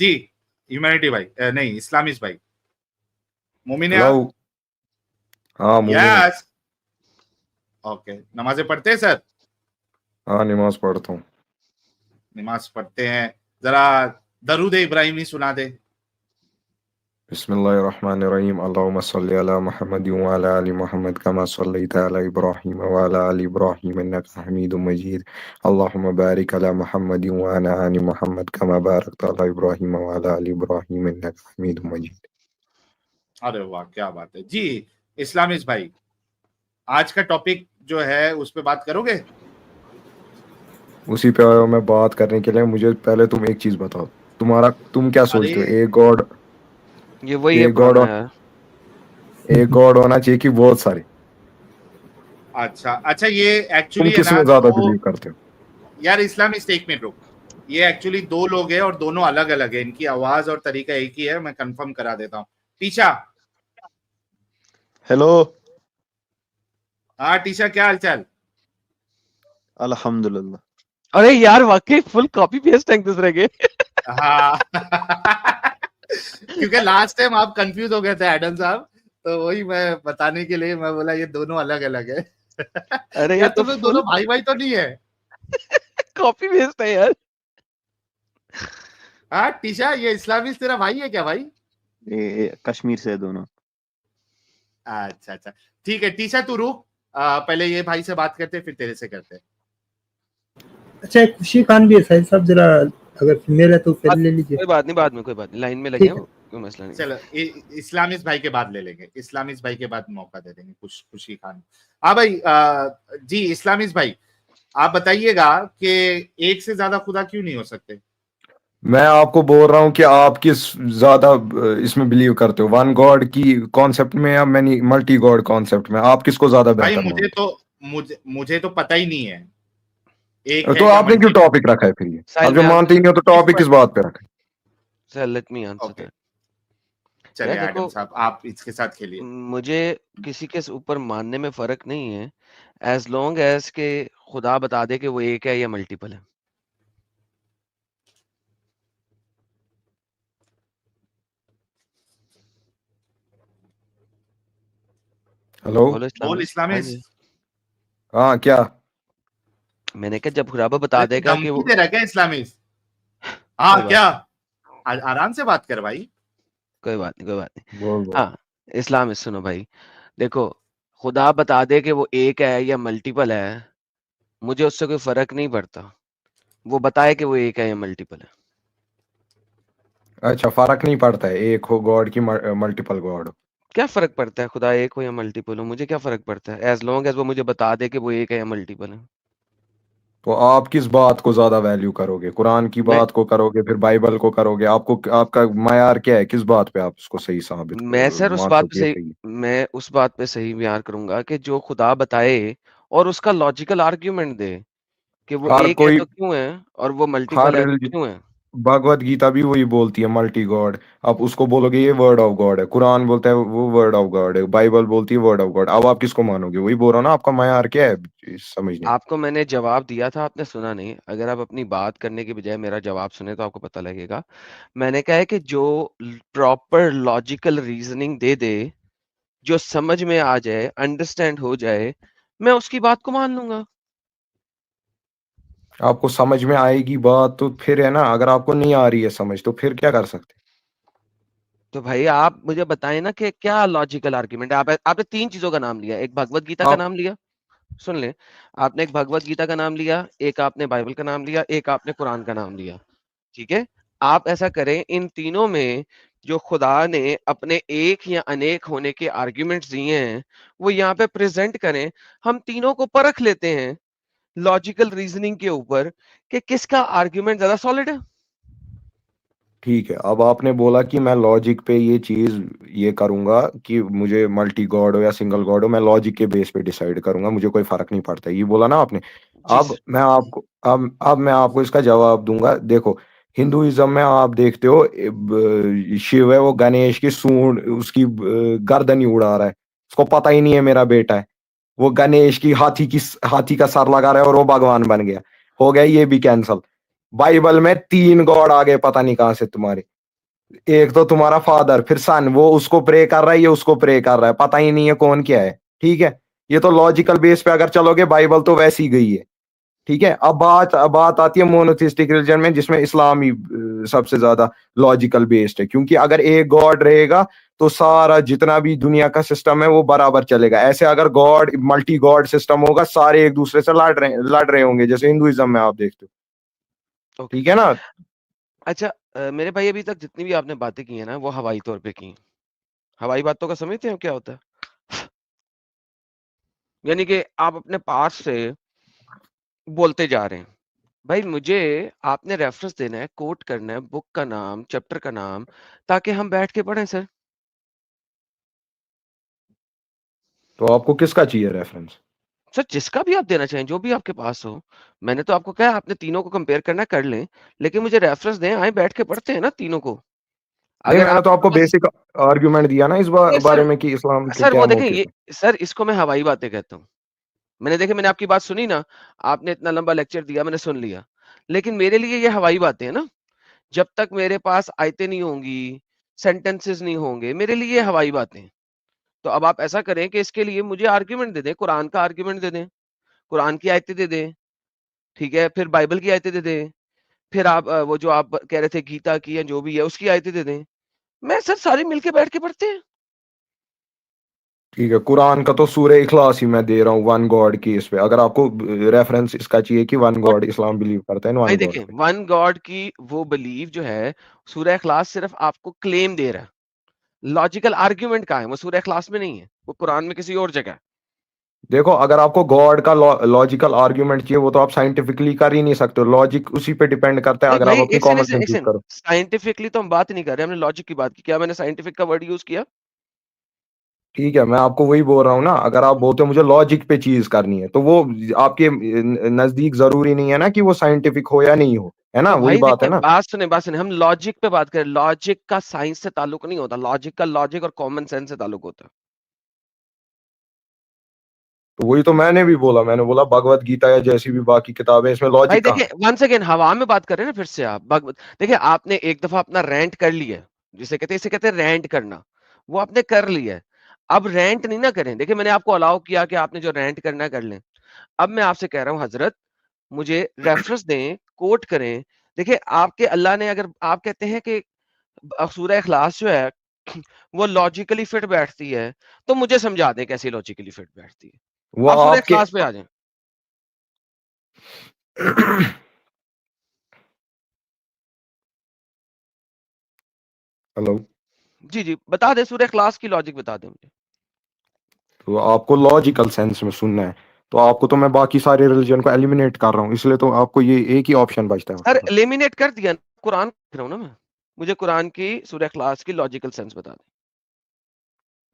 जी humanity भाई नहीं Islamist भाई मोमिन है हेलो। आप? हाँ मुमिन है। यस ओके नमाजें पढ़ते हैं सर? हाँ नमाज पढ़ता हूँ। नमाज पढ़ते हैं, जरा दरूद इब्राहिमी सुना दे। बिस्मिल्लाहिर्रहमानिर्रहीम अल्लाहुम्मा सल्ली अला मुहम्मद व अला आलि मुहम्मद कमा सल्लैता अला इब्राहीम व अला आलि इब्राहीम इन्नका हमीदुम मजीद अल्लाहुम्मा बारिक अला मुहम्मद व अला आलि मुहम्मद कमा बारकता अला इब्राहीम व अला आलि इब्राहीम इन्नका हमीदुम मजीद। अरे वाह क्या बात है जी। इस्लामिस्ट भाई आज का टॉपिक जो है उस पे बात करोगे? उसी पे आया हूं मैं बात करने के लिए। मुझे पहले तुम एक चीज बताओ, तुम क्या अरे सोचते हो? एक गॉड, ये वही है एक गॉड पुराना यार। एक गॉड होना चाहिए कि बहुत सारे? अच्छा अच्छा ये तुम एक्चुअली है किस ना में ज्यादा तो बिलीव करते हो? यार इस्लामिस्ट एक मिनट रुक। ये एक्चुअली दो लोग हैं और दोनों अलग अलग है, इनकी आवाज और तरीका एक ही है, मैं कंफर्म करा देता हूँ। टीशा, हेलो। हाँ टीशा क्या हालचाल? अल्हम्दुलिल्लाह। अरे यार वाकई फुल कॉपी पेस्ट है एक दूसरे के। हाँ क्योंकि लास्ट टाइम आप कंफ्यूज हो गए थे एडम साहब, तो वही मैं बताने के लिए मैं बोला ये दोनों अलग अलग है। अरे ये यार तो तुम लोग फुल दोनों भाई भाई तो नहीं है? कॉपी पेस्ट है यार। हाँ टीशा ये इस्लामिस्ट तेरा भाई है क्या भाई? ये कश्मीर से है दोनों। अच्छा अच्छा ठीक है टीशा तू रुक, पहले ये भाई से बात करते फिर तेरे से करते। अच्छा एक खुशी खान भी है साहिल साहब, जरा अगर फीमेल है तो फिर ले लीजिए। कोई बात नहीं, बाद में कोई बात नहीं, लाइन में लगे ठीक हैं है। वो, कोई मसला नहीं। चलो इस्लामिस्ट भाई के बाद ले लेंगे, इस्लामिस्ट भाई के बाद मौका दे देंगे खुशी खान। हाँ भाई जी इस्लामिस्ट भाई आप बताइएगा कि एक से ज्यादा खुदा क्यों नहीं हो सकते? मैं आपको बोल रहा हूँ कि आप किस ज्यादा इसमें बिलीव करते हो, वन गॉड की कॉन्सेप्ट में या मैनी मल्टी गॉड कॉन्सेप्ट में? आप किसको ज्यादा भाई बेहतर मुझे मानते तो मुझे तो पता ही नहीं है एक हो? है तो या आपने क्यों मल्टीपल। टॉपिक रखा है फिर? ये साहिल आप जो मैं मानते ही नहीं हो तो टॉपिक किस बात पे रखा है? Sir let me answer okay that. चलिए यार एडम देखो, साहब आप इसके साथ खेलिए। मुझे किसी के ऊपर मानने में फर्क नहीं है, एज लॉन्ग एज के खुदा बता दे कि वो एक है या मल्टीपल है। हेलो। बोलो बोल इस्लामिस्ट। हाँ जी, इस्लामिस्ट। हाँ क्या? मैंने कहा जब खुदा बता अरे तू देगा कि धमकी वो, दे रहा है क्या इस्लामिस्ट? कोई हाँ बात क्या आराम से बात कर भाई। कोई बात नहीं, कोई बात नहीं। बोल बोल। हाँ, इस्लामिस्ट सुनो भाई, देखो, खुदा बता दे कि वो एक है या मल्टीपल है, मुझे उससे कोई फर्क नहीं पड़ता। वो बताए कि वो एक है या मल्टीपल है। अच्छा फर्क नहीं पड़ता है एक हो गॉड की मल्टीपल गॉड हो? क्या फर्क पड़ता है खुदा एक हो या मल्टीपल हो? मुझे क्या फर्क पड़ता है, एज लॉन्ग एज वो मुझे बता दे कि वो एक है या मल्टीपल है। तो आप किस बात को ज्यादा वैल्यू करोगे? कुरान की मैं बात को करोगे, फिर बाइबल को करोगे? आपको आपका मयार क्या है? किस बात पे आप उसको सही साबित मैं सर उस मानते बात हो पे कि ये सही सही है? मैं उस बात पे सही बयान करूंगा कि जो खुदा बताए और उसका लॉजिकल आर्ग्यूमेंट दे कि वो हर एक है कोई, तो क्यों है और वो हर मल्टीपल है तो रिलीजन, क्यों है। भगवत गीता भी वही बोलती है मल्टी गॉड। आप उसको बोलोगे ये वर्ड ऑफ गॉड है, कुरान बोलता है वो वर्ड ऑफ गॉड है, बाइबल बोलती है वर्ड ऑफ गॉड। अब आप किसको मानोगे? वही बोल रहा हूं ना, आपका मयार क्या है समझने का? आपको मैंने जवाब दिया था, आपने सुना नहीं। अगर आप अपनी बात करने की बजाय मेरा जवाब सुने तो आपको पता लगेगा। मैंने कहा है कि जो प्रॉपर लॉजिकल रीजनिंग दे दे, जो समझ में आ जाए, अंडरस्टैंड हो जाए, मैं उसकी बात को मान लूंगा। आपको समझ में आएगी बात तो फिर है ना, अगर आपको नहीं आ रही है समझ तो फिर क्या कर सकते तो भाई आप मुझे बताएं ना कि क्या लॉजिकल आर्ग्यूमेंट है। आपने तीन चीजों का नाम लिया, एक भगवत गीता हैं? का आप नाम लिया, सुन ले, आपने एक भगवत गीता का नाम लिया, एक आपने बाइबल का नाम लिया, एक आपने कुरान का नाम लिया। ठीक है, आप ऐसा करें, इन तीनों में जो खुदा ने अपने एक या अनेक होने के आर्ग्यूमेंट्स दिए हैं वो यहाँ पे प्रेजेंट करें। हम तीनों को परख लेते हैं लॉजिकल रीजनिंग के ऊपर कि किसका आर्ग्यूमेंट ज्यादा सॉलिड है। ठीक है, अब आपने बोला कि मैं लॉजिक पे ये चीज ये करूंगा कि मुझे मल्टी गॉड हो या सिंगल गॉड हो, मैं लॉजिक के बेस पे डिसाइड करूंगा, मुझे कोई फर्क नहीं पड़ता, ये बोला ना आपने। जी अब सर। मैं आपको अब मैं आपको इसका जवाब दूंगा। देखो, हिंदुइज्म में आप देखते हो शिव है, वो गणेश की सूंड उसकी गर्दन ही उड़ा रहा है, उसको पता ही नहीं है मेरा बेटा है। वो गणेश की हाथी का सर लगा रहा है और वो भगवान बन गया, हो गया ये भी कैंसल। बाइबल में 3 गॉड आ गए पता नहीं कहां से तुम्हारे। एक तो तुम्हारा फादर, फिर सन, वो उसको प्रे कर रहा है, ये उसको प्रे कर रहा है, पता ही नहीं है कौन क्या है। ठीक है, ये तो लॉजिकल बेस पे अगर चलोगे बाइबल तो वैसी गई है। ठीक है, अब बात आती है मोनोथिस्टिक रिलीजन में, जिसमें इस्लाम ही सबसे ज्यादा लॉजिकल बेस्ड है, क्योंकि अगर एक गॉड रहेगा तो सारा जितना भी दुनिया का सिस्टम है वो बराबर चलेगा। ऐसे अगर गॉड मल्टी गॉड सिस्टम होगा, सारे एक दूसरे से लड़ रहे होंगे, जैसे हिंदुइज्म में आप देखते हो। ओके। ठीक है ना। अच्छा मेरे भाई अभी तक जितनी भी आपने बातें की है ना वो हवाई तौर पे की। हवाई बातों का समझते हो क्या होता है? यानी कि आप अपने पास से बोलते जा रहे हैं। भाई मुझे आपने रेफरेंस देना है, कोट करना है, बुक का नाम, चैप्टर का नाम, ताकि हम बैठ के पढ़ें सर। तो आपको किसका चाहिए रेफरेंस? सर जिसका भी आप देना चाहें, जो भी आपके पास हो। मैंने तो आपको कहा आपने तीनों को कंपेयर करना है, कर लें, लेकिन मुझे रेफरेंस दें, आए बैठ के पढ़ते हैं ना तीनों को। नहीं, अगर मैंने तो आपके आपको पास बेसिक आर्ग्यूमेंट दिया ना इस नहीं बारे सर, में कि इस्लाम के सर क्या वो देखें मोटिव ये है। सर इसको मैं हवाई बातें कहता हूँ। मैंने आपकी बात सुनी ना, आपने इतना लंबा लेक्चर दिया, मैंने सुन लिया। लेकिन मेरे लिए ये हवाई बातें हैं ना, जब तक मेरे पास आयतें नहीं होंगी, सेंटेंसेस नहीं होंगे, मेरे लिए ये हवाई बातें हैं। तो अब आप ऐसा करें कि इसके लिए मुझे आर्गुमेंट दे दें, कुरान का आर्गुमेंट दे दें, कुरान की आयतें दे दें, ठीक है? फिर बाइबल की आयतें दे दें, फिर आप वो जो आप कह रहे थे गीता की या जो भी है उसकी आयतें दे दें। मैं सर सारे मिलके बैठ के पढ़ते हैं। ठीक है, कुरान का तो सूरह इखलास ही मैं दे रहा हूँ वन गॉड की इस पे। अगर आपको रेफरेंस इसका चाहिए कि वन और गॉड इस्लाम बिलीव करता है भाई वन गॉड देखें, पे। वन गॉड की वो बिलीव जो है, सूरह इखलास सिर्फ आपको क्लेम दे रहा है। लॉजिकल आर्गुमेंट कहाँ है? वो सूरह इखलास में नहीं है, वो कुरान में किसी और जगह है। देखो, अगर आपको गॉड का लॉजिकल आर्ग्यूमेंट चाहिए, वो तो आप साइंटिफिकली कर ही नहीं सकते। लॉजिक उसी पे डिपेंड करता है, नहीं अगर आप भाई, अपनी एक सेकंड कॉमन एक सेकंड सेंस एक यूज सेकंड, करो। साइंटिफिकली तो हम बात ही नहीं कर रहे, हमने लॉजिक की बात की। क्या मैंने साइंटिफिक का वर्ड यूज किया? ठीक है, मैं आपको वही बोल रहा हूँ ना, अगर आप बोलते हो मुझे लॉजिक पे चीज करनी है, तो वो आपके नजदीक जरूरी नहीं है ना कि वो साइंटिफिक हो या नहीं हो, है ना, तो वही भाई बात है देखिए, ना। बात सुने, हम लॉजिक पे बात करें। लॉजिक का साइंस से ताल्लुक नहीं होता, लॉजिक का लॉजिक और कॉमन सेंस से ताल्लुक होता है। तो वही तो मैंने भी बोला, मैंने बोला भगवत गीता या जैसी भी बाकी किताबें, इसमें भाई लॉजिक कहाँ देखिए, है? वंस अगेन हवा में बात कर रहे हैं ना, फिर से आप भगवत देखिए, आपने एक दफा अपना रेंट कर लिया है, इसे कहते हैं रेंट करना। वो आपने कर लिया है। अब रेंट नहीं ना करें। देखिए मैंने आपको अलाउ किया कि आपने जो रेंट करना है कर लें। अब मैं आपसे कह रहा हूँ हजरत, मुझे रेफरेंस दें, कोट करें। देखिए आपके अल्लाह ने, अगर आप कहते हैं कि सूरह इखलास जो है वो लॉजिकली फिट बैठती है, तो मुझे समझा दें कैसे लॉजिकली फिट बैठती है। वो आप सूरह आपके इखलास पे आ जाएं। हेलो। जी जी, बता दें, सूरह इखलास की लॉजिक बता दें मुझे। तो आपको लॉजिकल सेंस में सुनना है, तो आपको तो मैं बाकी सारे रिलीजन को एलिमिनेट कर रहा हूँ, इसलिए तो आपको ये एक ही ऑप्शन बचता है सर आपके पास। एलिमिनेट कर दिया ना, कुरान कह रहा हूं ना मैं। मुझे कुरान की सूरह इखलास की लॉजिकल सेंस बता दें।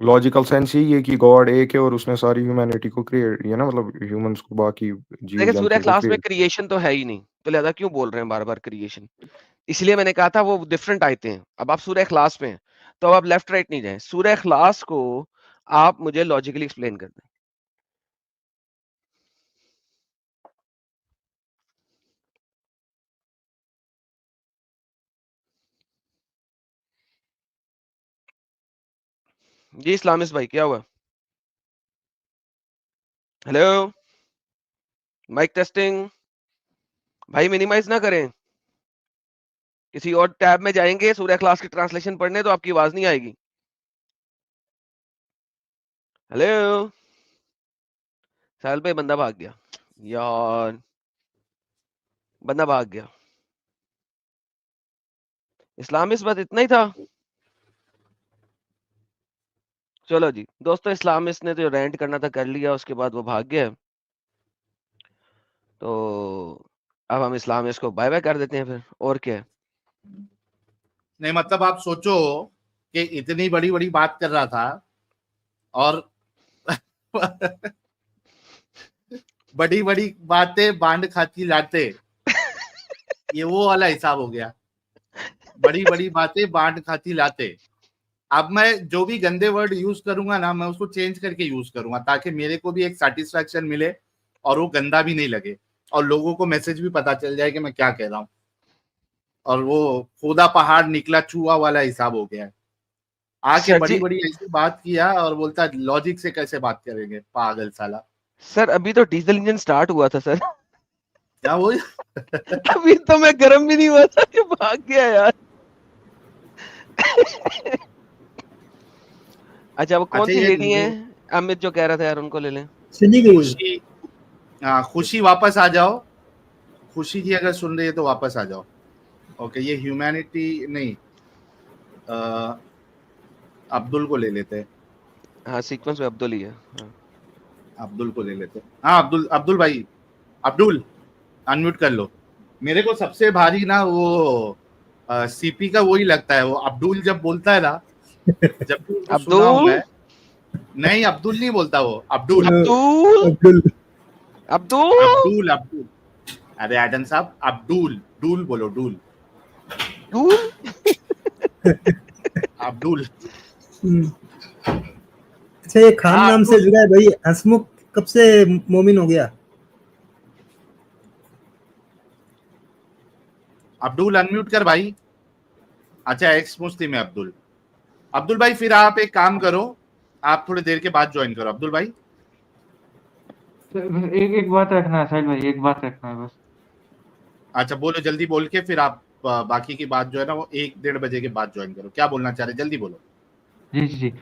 लॉजिकल सेंस ही ये कि गॉड एक है और उसने सारी ह्यूमैनिटी को क्रिएट किया ना, मतलब ह्यूमंस को, बाकी जीव देखिए सूरह जंतुओं को इखलास में क्रिएट। क्रिएशन तो है ही नहीं, तो लिहाजा क्यों बोल रहे हैं बार बार क्रिएशन? इसलिए मैंने कहा था वो डिफरेंट आयतें हैं। अब आप सूरह इखलास में हैं, तो अब आप लेफ्ट राइट नहीं जाएं। सूरह इखलास को आप मुझे लॉजिकली एक्सप्लेन कर दें। जी इस्लामिस्ट भाई, क्या हुआ? Hello, mike testing. भाई मिनिमाइज ना करें, किसी और टैब में जाएंगे सूरह इखलास की ट्रांसलेशन पढ़ने, तो आपकी आवाज नहीं आएगी। हेलो, साहिल भाई बंदा भाग गया यार, बंदा भाग गया। इस्लामिस्ट बस इतना ही था। चलो जी दोस्तों, इस्लामिस्ट ने जो रेंट करना था कर लिया, उसके बाद वो भाग गया। तो अब हम इस्लामिस्ट को बाय बाय कर देते हैं फिर, और क्या है। नहीं मतलब आप सोचो कि इतनी बड़ी बड़ी बात कर रहा था और बड़ी बड़ी बातें बांध खाती लाते, ये वो वाला हिसाब हो गया। बड़ी बड़ी बातें बांध खाती लाते। अब मैं जो भी गंदे वर्ड यूज करूंगा ना, मैं उसको चेंज करके यूज करूंगा, ताकि मेरे को भी एक सेटिस्फेक्शन मिले और वो गंदा भी नहीं लगे और लोगों को मैसेज भी पता चल जाए कि मैं क्या कह रहा हूँ। और वो खोदा पहाड़ निकला चूहा वाला हिसाब हो गया है। आके सर बड़ी जी, बड़ी ऐसी बात किया और बोलता लॉजिक से कैसे बात करेंगे, पागल साला। सर अभी तो डीजल इंजन स्टार्ट हुआ था सर। क्या वो अभी तो मैं गर्म भी नहीं हुआ था कि भाग गया यार। अच्छा, वो कौन अच्छा सी ये लेडी है अमित जो कह रहा था यार, उनको ले लें। चली गई। खुशी, हाँ खुशी वापस आ जाओ। खुशी जी अगर सुन रही है तो वापस आ जाओ। ओके, ये ह्यूमैनिटी नहीं, अब्दुल को ले लेते हैं। हाँ, सीक्वेंस में अब्दुल ही है। हाँ। अब्दुल को ले लेते हैं। हाँ अब्दुल, अब्दुल भाई, अब्दुल अनम्यूट कर लो। मेरे को सबसे भारी ना वो सीपी का वही लगता है, वो अब्दुल जब बोलता है ना, जब भी उसको सुना हूं अब्दुल, मैं। नहीं अब्दुल नहीं बोलता वो, अब्दुल अब्दुल, अब्दुल अब्दुल, अब्दुल अब्दुल। अरे आदम साहब, अब्दुल, डूल बोलो, डूल, अब्दुल। अब्दुल। हम्म। अच्छा, ये खान हाँ नाम से अब्दुल, जुड़ा है भाई। हसमुख कब से मोमिन हो गया? अब्दुल अनम्यूट कर भाई। अच्छा एक्स मुस्लिम है अब्दुल। अब्दुल भाई फिर आप एक काम करो, आप थोड़ी देर के बाद ज्वाइन करो अब्दुल भाई। एक एक बात रखना है साहिल भाई, एक बात रखना है बस। अच्छा बोलो, जल्दी बोल के फिर आप बाकी की बात जो है ना वो 1-1:30 बजे के बाद ज्वाइन करो। क्या बोलना चाह रहे, जल्दी बोलो। जी जी जी,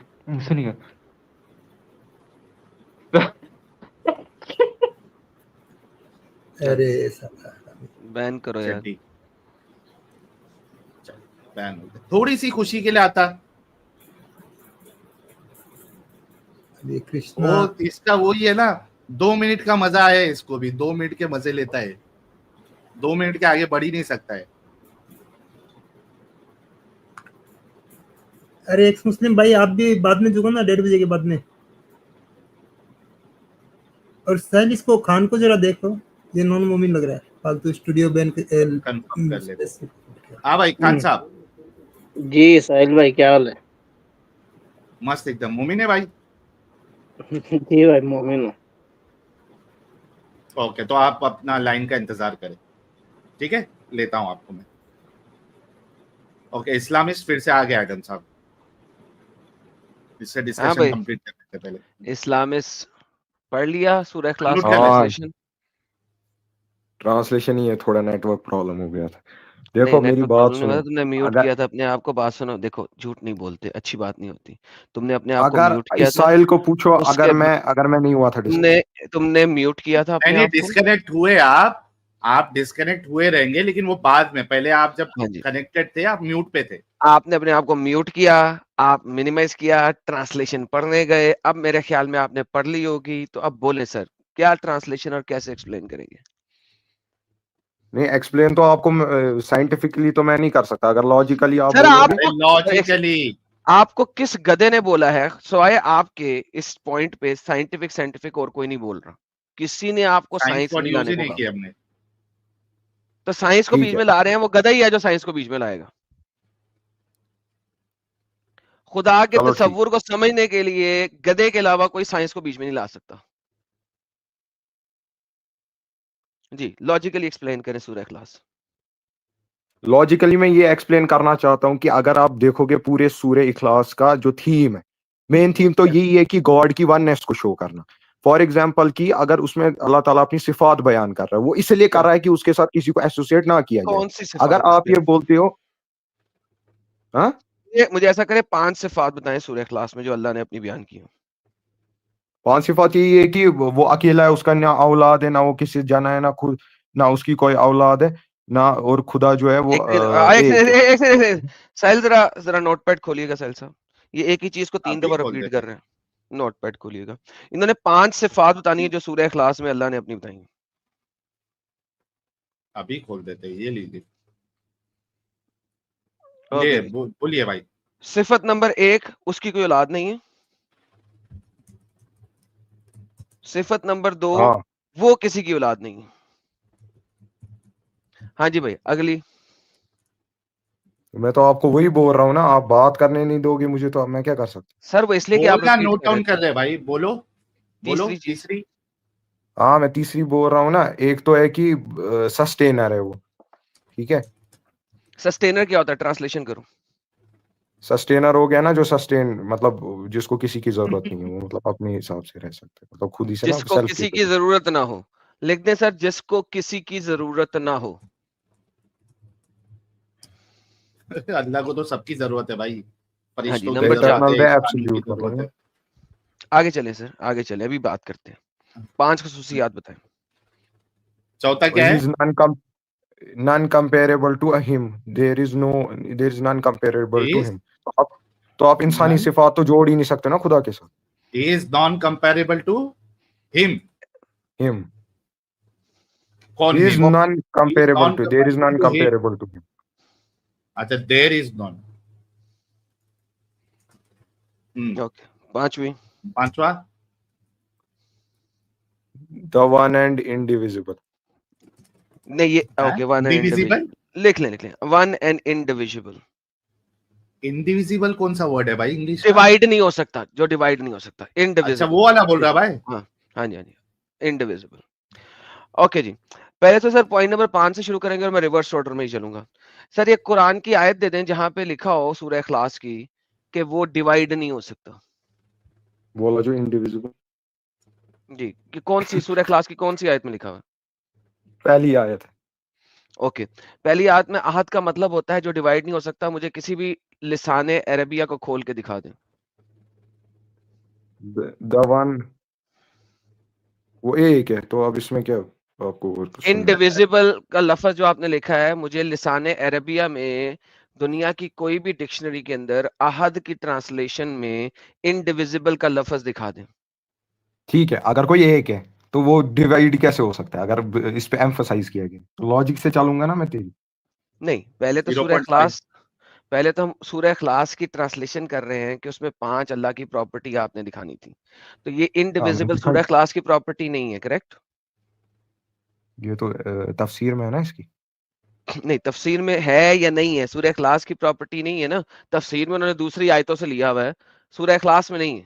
सुनिए। अरे साला। बैन करो यार। चड्डी, चल, बैन हो गया। थोड़ी सी खुशी के लिए आता। अरे कृष्णा। वो इसका वही है ना, 2 मिनट का मजा है, इसको भी 2 मिनट के मजे लेता है, 2 मिनट के आगे बढ़ ही नहीं सकता है। अरे एक्स मुस्लिम भाई, आप भी बाद में जुड़ो ना, 1:30 बजे के बाद में। और साहिल, इसको खान को जरा देखो, ये नॉन मोमिन लग रहा है। फालतू स्टूडियो बैन कंफर्म कर लेते। हाँ भाई खान साहब, जी साहिल भाई, क्या हाल है? मस्त एकदम, मोमिन है भाई। जी भाई, मोमिन हूँ। ओके, तो आप अपना लाइन का इंतजार करें, ठीक है, लेता हूं आपको मैं। ओके, इस्लामिस्ट फिर से आ गया आदम साहब, इससे हाँ डिस्कशन भाई, कंप्लीट करने से पहले। इस्लामिस्ट पढ़ लिया सूरह इखलास अनम्यूट का कर लेते। हाँ ट्रांसलेशन। ट्रांसलेशन ही है, थोड़ा नेटवर्क प्रॉब्लम हो गया था। नहीं, देखो मेरी नेटवर्क बात प्रॉब्लम नहीं सुनो। हुआ, तुमने म्यूट अगर किया था अपने आप को। बात सुनो, देखो झूठ नहीं बोलते, अच्छी बात नहीं होती। तुमने अपने आप को अगर म्यूट किया था, इसाइल को पूछो, उसके अगर मैं नहीं हुआ था तुमने डिस्कनेक्ट। तुमने म्यूट किया था अपने नहीं आप को। डिस्कनेक्ट हुए आप डिस्कनेक्ट हुए रहेंगे, लेकिन वो बाद में, पहले आप जब हाँ जी, कनेक्टेड थे आप म्यूट पे थे। आपने अपने आप को म्यूट किया, आप मिनिमाइज किया, ट्रांसलेशन पढ़ने गए। अब मेरे ख्याल में आपने पढ़ ली होगी, तो अब बोले सर क्या ट्रांसलेशन और कैसे एक्सप्लेन करेंगे। नहीं, एक्सप्लेन तो आपको साइंटिफिकली तो मैं नहीं कर सकता, अगर लॉजिकली आप सर बोलोगे। आपको लॉजिकली आपको किस गधे ने बोला है सिवाय आपके इस पॉइंट पे साइंटिफिक और कोई नहीं बोल रहा। किसी ने आपको साइंस साइंस वर्ड नहीं यूज लाने ही को नहीं कहा। किया हमने। तो साइंस को ठीक बीच है। में ला रहे हैं, वो गधा ही है जो साइंस को बीच में लाएगा। खुदा के चलो ठीक। तसव्वुर को समझने के लिए गधे के अलावा कोई साइंस को बीच में नहीं ला सकता। जी, लॉजिकली एक्सप्लेन करें सूरह इखलास। लॉजिकली मैं ये एक्सप्लेन करना चाहता हूँ कि अगर आप देखोगे पूरे सूरे इखलास का जो थीम है, मेन थीम तो यही है कि गॉड की वननेस को शो करना। फॉर एग्जाम्पल कि अगर उसमें अल्लाह ताला अपनी सिफात बयान कर रहा है, वो इसलिए कर रहा है कि उसके साथ किसी को एसोसिएट ना किया जाए। कौन सी सिफात अगर आप ये बोलते हो, हाँ, मुझे ऐसा करें 5 सिफात बताएं सूरह इखलास में जो अल्लाह ने अपनी बयान की हो। 5 सिफात यही है कि वो अकेला है, उसका ना औलाद है, ना वो किसी जना है, ना खुद, ना उसकी कोई औलाद है, ना, और खुदा जो है वो एक है। एक साहिल जरा नोटपैड खोलिएगा साहिल साहब। ये एक ही चीज को 3 अभी दफा खोल रिपीट देते। कर रहे हैं। नोटपैड खोलिएगा। इन्होंने 5 सिफात बतानी है जो सूरह इखलास में अल्लाह ने अपनी बताई है। अभी खोल देते, ये लीजिए, ओके ये जी। बोलिए भाई। सिफत नंबर 1, उसकी कोई औलाद नहीं है। सिफत नंबर 2, हाँ, वो किसी की औलाद नहीं है। हाँ जी भाई, अगली। मैं तो आपको वही बोल रहा हूँ ना, आप बात करने नहीं दोगे मुझे, तो अब मैं क्या कर सकता सर वो इसलिए कि आप बोलना रिपीट नोट कर रहे डाउन कर थे। रहे भाई, बोलो बोलो तीसरी चीज, तीसरी। हूँ। हाँ, मैं तीसरी बोल रहा हूँ ना। एक तो है कि सस्टेनर है वो, ठीक है। सस्टेनर क्या होता है, ट्रांसलेशन करो। सस्टेनर हो गया ना, जो सस्टेन मतलब जिसको किसी की जरूरत नहीं है, वो मतलब अपने हिसाब से रह सकते हैं, मतलब खुद ही से ना जिसको सेल्फ किसी की जरूरत ना हो, लिख दें सर, जिसको किसी की जरूरत ना हो। अल्लाह को तो सबकी जरूरत है भाई, हाँ जी, फरिश्तों की नंबर चार। जरूरत इटर्नल है, द इंसानों की एब्सोल्यूट कर जरूरत लेंगे। है। आगे चले सर, आगे चले, अभी बात करते हैं। 5 खसूसियात बताएं। चौथा क्या He है? is non-comparable to him, there is none comparable to is him। तो आप इंसानी सिफात तो जोड़ ही नहीं सकते ना खुदा के साथ। Is none comparable to him. him कौन he is him? none comparable none to, there is comparable none to him. comparable to him। अच्छा, देयर इज नॉन। ओके, पांचवी। पांचवा, the one and indivisible। नहीं, ये okay, one and divisible. Individual लिख लें, one and indivisible. Indivisible कौन सा word है भाई इंग्लिश का? डिवाइड नहीं हो सकता, जो डिवाइड नहीं हो सकता, अच्छा, इंडिविजिबल। वो वाला बोल रहा भाई। हाँ हाँ जी, हाँ जी, इंडिविजिबल। ओके जी, पहले तो सर पॉइंट नंबर 5 से शुरू करेंगे और मैं रिवर्स ऑर्डर में ही चलूंगा। सर ये कुरान की आयत दे दें जहां पे लिखा हो सूरह इखलास की कि वो डिवाइड नहीं हो सकता। बोला जो indivisible। जी, कि कौन सी सूरह इखलास की कौन सी आयत में लिखा हुआ है? पहली आयत है। ओके, पहली आयत में अहद का मतलब होता है जो डिवाइड नहीं हो सकता। मुझे किसी भी लिसाने अरबिया को खोल के दिखा दें। the one वो एक है, तो अब इसमें क्या आपको सुनना है? इनडिविजिबल का लफ्ज जो आपने लिखा है, मुझे लिसाने अरबिया में दुनिया की कोई भी डिक्शनरी के अंदर अहद की ट्रांसलेशन में इनडिविजिबल का लफ्ज दिखा दें। ठीक है, अगर कोई एक है तो वो डिवाइड कैसे हो सकता है अगर इस पे एम्फसाइज किया गया? तो लॉजिक से चलूंगा ना मैं तेरी। नहीं, पहले तो सूरह 0.5। इखलास, पहले तो हम सूरह इखलास की ट्रांसलेशन कर रहे हैं कि उसमें 5 अल्लाह की प्रॉपर्टी आपने दिखानी थी, तो ये इनडिविजिबल सूरह इखलास की प्रॉपर्टी नहीं है, करेक्ट? ये तो तफसीर में है ना इसकी। नहीं, तफसीर में है या नहीं है, सूरह इखलास की प्रॉपर्टी नहीं है ना। तफसीर में उन्होंने दूसरी आयतों से लिया हुआ है, सूरह इखलास में नहीं है।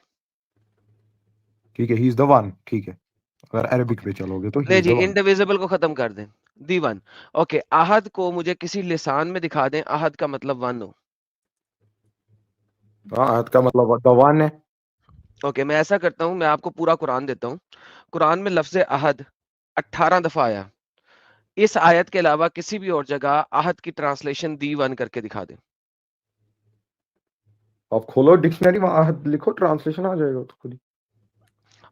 ठीक है, ही इज द वन। ठीक है, अगर अरबिक पे चलोगे तो ही ले इज जी, द वन। इंडिविजिबल को खत्म कर दें, दी वन। ओके, अहद को मुझे किसी लिसान में दिखा दें, अहद का मतलब वन हो। हाँ, अहद का मतलब द वन है। ओके, मैं ऐसा करता हूं, मैं आपको पूरा कुरान देता हूं। कुरान में लफ्ज अहद 18 दफा आया। इस आयत के अलावा किसी भी और जगह अहद की ट्रांसलेशन दी वन करके दिखा दें। आप खोलो डिक्शनरी, वहां अहद लिखो, ट्रांसलेशन आ जाएगा तो खुद ही।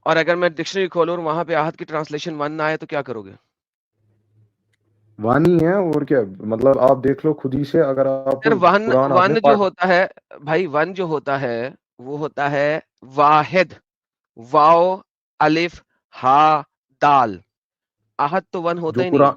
और अगर मैं डिक्शनरी खोलूं और वहां पे अहद की ट्रांसलेशन वन ना आए तो क्या करोगे? वन ही है और क्या, मतलब आप देख लो खुद ही से। अगर आप सर वन, कुरान आपने वन जो होता है भाई, वन जो होता है वो होता है वाहिद, वाओ अलिफ हा दाल। आहद तो वन होता जो ही नहीं है।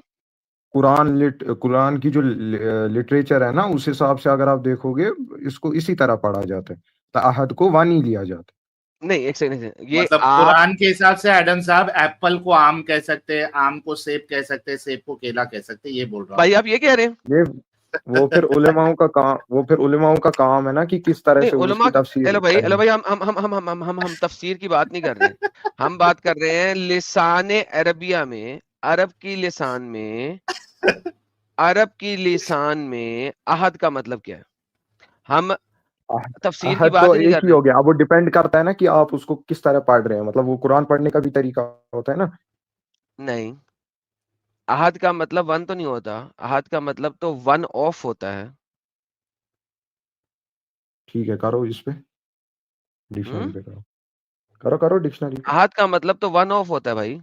कुरान की जो लिटरेचर है ना, उस हिसाब से अगर आप देखोगे, इसको इसी तरह पढ़ा जाता है, तो अहद को वन ही लिया जाता नहीं, एक सेकंड, ये मतलब आप कुरान के हिसाब से एडम साहब एप्पल को आम कह सकते हैं, आम को सेब कह सकते हैं, सेब को केला कह सकते हैं, ये बोल रहा भाई हूँ। आप ये कह रहे हैं? है। ये वो फिर उलेमाओं का काम है ना कि किस तरह नहीं, से उलमा, उसकी तफसीर हेलो करें। भाई, हम तफसीर की बात नहीं कर रहे हैं। हम बात कर रहे हैं लिसाने अरबिया में, अरब की लिसान में, अरब की लिसान में अहद का मतलब क्या है। हम तफसीर की अहद बात तो ही नहीं एक कर ही रहे। हो गया। अब वो डिपेंड करता है ना कि आप उसको किस तरह पढ़ रहे हैं, मतलब वो कुरान पढ़ने का भी तरीका होता है ना। नहीं, अहद का मतलब वन तो नहीं होता, अहद का मतलब तो वन ऑफ होता है। ठीक है, करो इस पे, डिक्शनरी हम्म, पे करो, करो करो डिक्शनरी पे। अहद का मतलब तो वन ऑफ होता है भाई।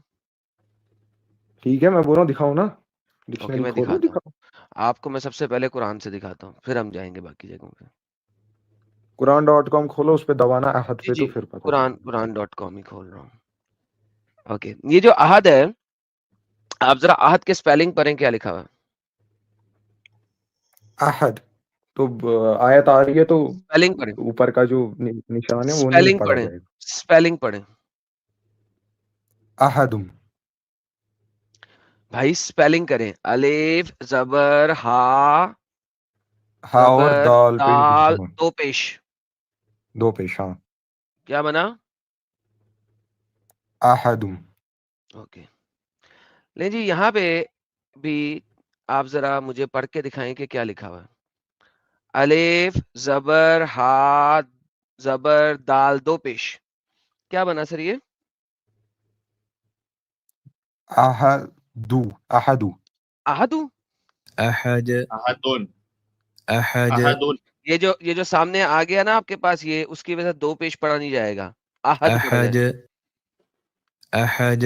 ठीक है, मैं बोल रहा हूँ दिखाओ ना, ओके, डिक्शनरी मैं खोलो दिखाता हूँ दिखाओ। आपको। मैं सबसे पहले कुरान से दिखाता हूँ, फिर हम जाएंगे बाकी जगहों पे। कुरान.com खोलो, उस पे दबाना अहद जी पे, जी, तो फिर पता कुरान चलेगा। कुरान.com ही खोल रहा हूँ। ओके, ये जो अहद है, आप जरा अहद के स्पेलिंग पढ़ें, क्या लिखा हुआ है? अहद तो आयत आ रही है, तो स्पेलिंग पढ़ें, ऊपर का जो निशान है वो नहीं स्पेलिंग पढ़ा पढ़ें, जाएगा। स्पेलिंग पढ़ें अहदुम। भाई, स्पेलिंग करें। अलिफ जबर हा, हा और जबर दाल पे दाल, हाँ, दो पेश, दो पेश, हाँ। क्या बना? अहदुम। ओके, ले जी, यहाँ पे भी आप जरा मुझे पढ़ के दिखाएं कि क्या लिखा हुआ है। अलिफ जबर हा जबर दाल दो पेश, क्या बना सर ये? अहदु अहदु आहदू। अहद अहदुन अहद अहदुन ये जो सामने आ गया ना आपके पास, ये उसकी वजह से दो पेश पढ़ा नहीं जाएगा, आहद पढ़ेगा। अहद अहद।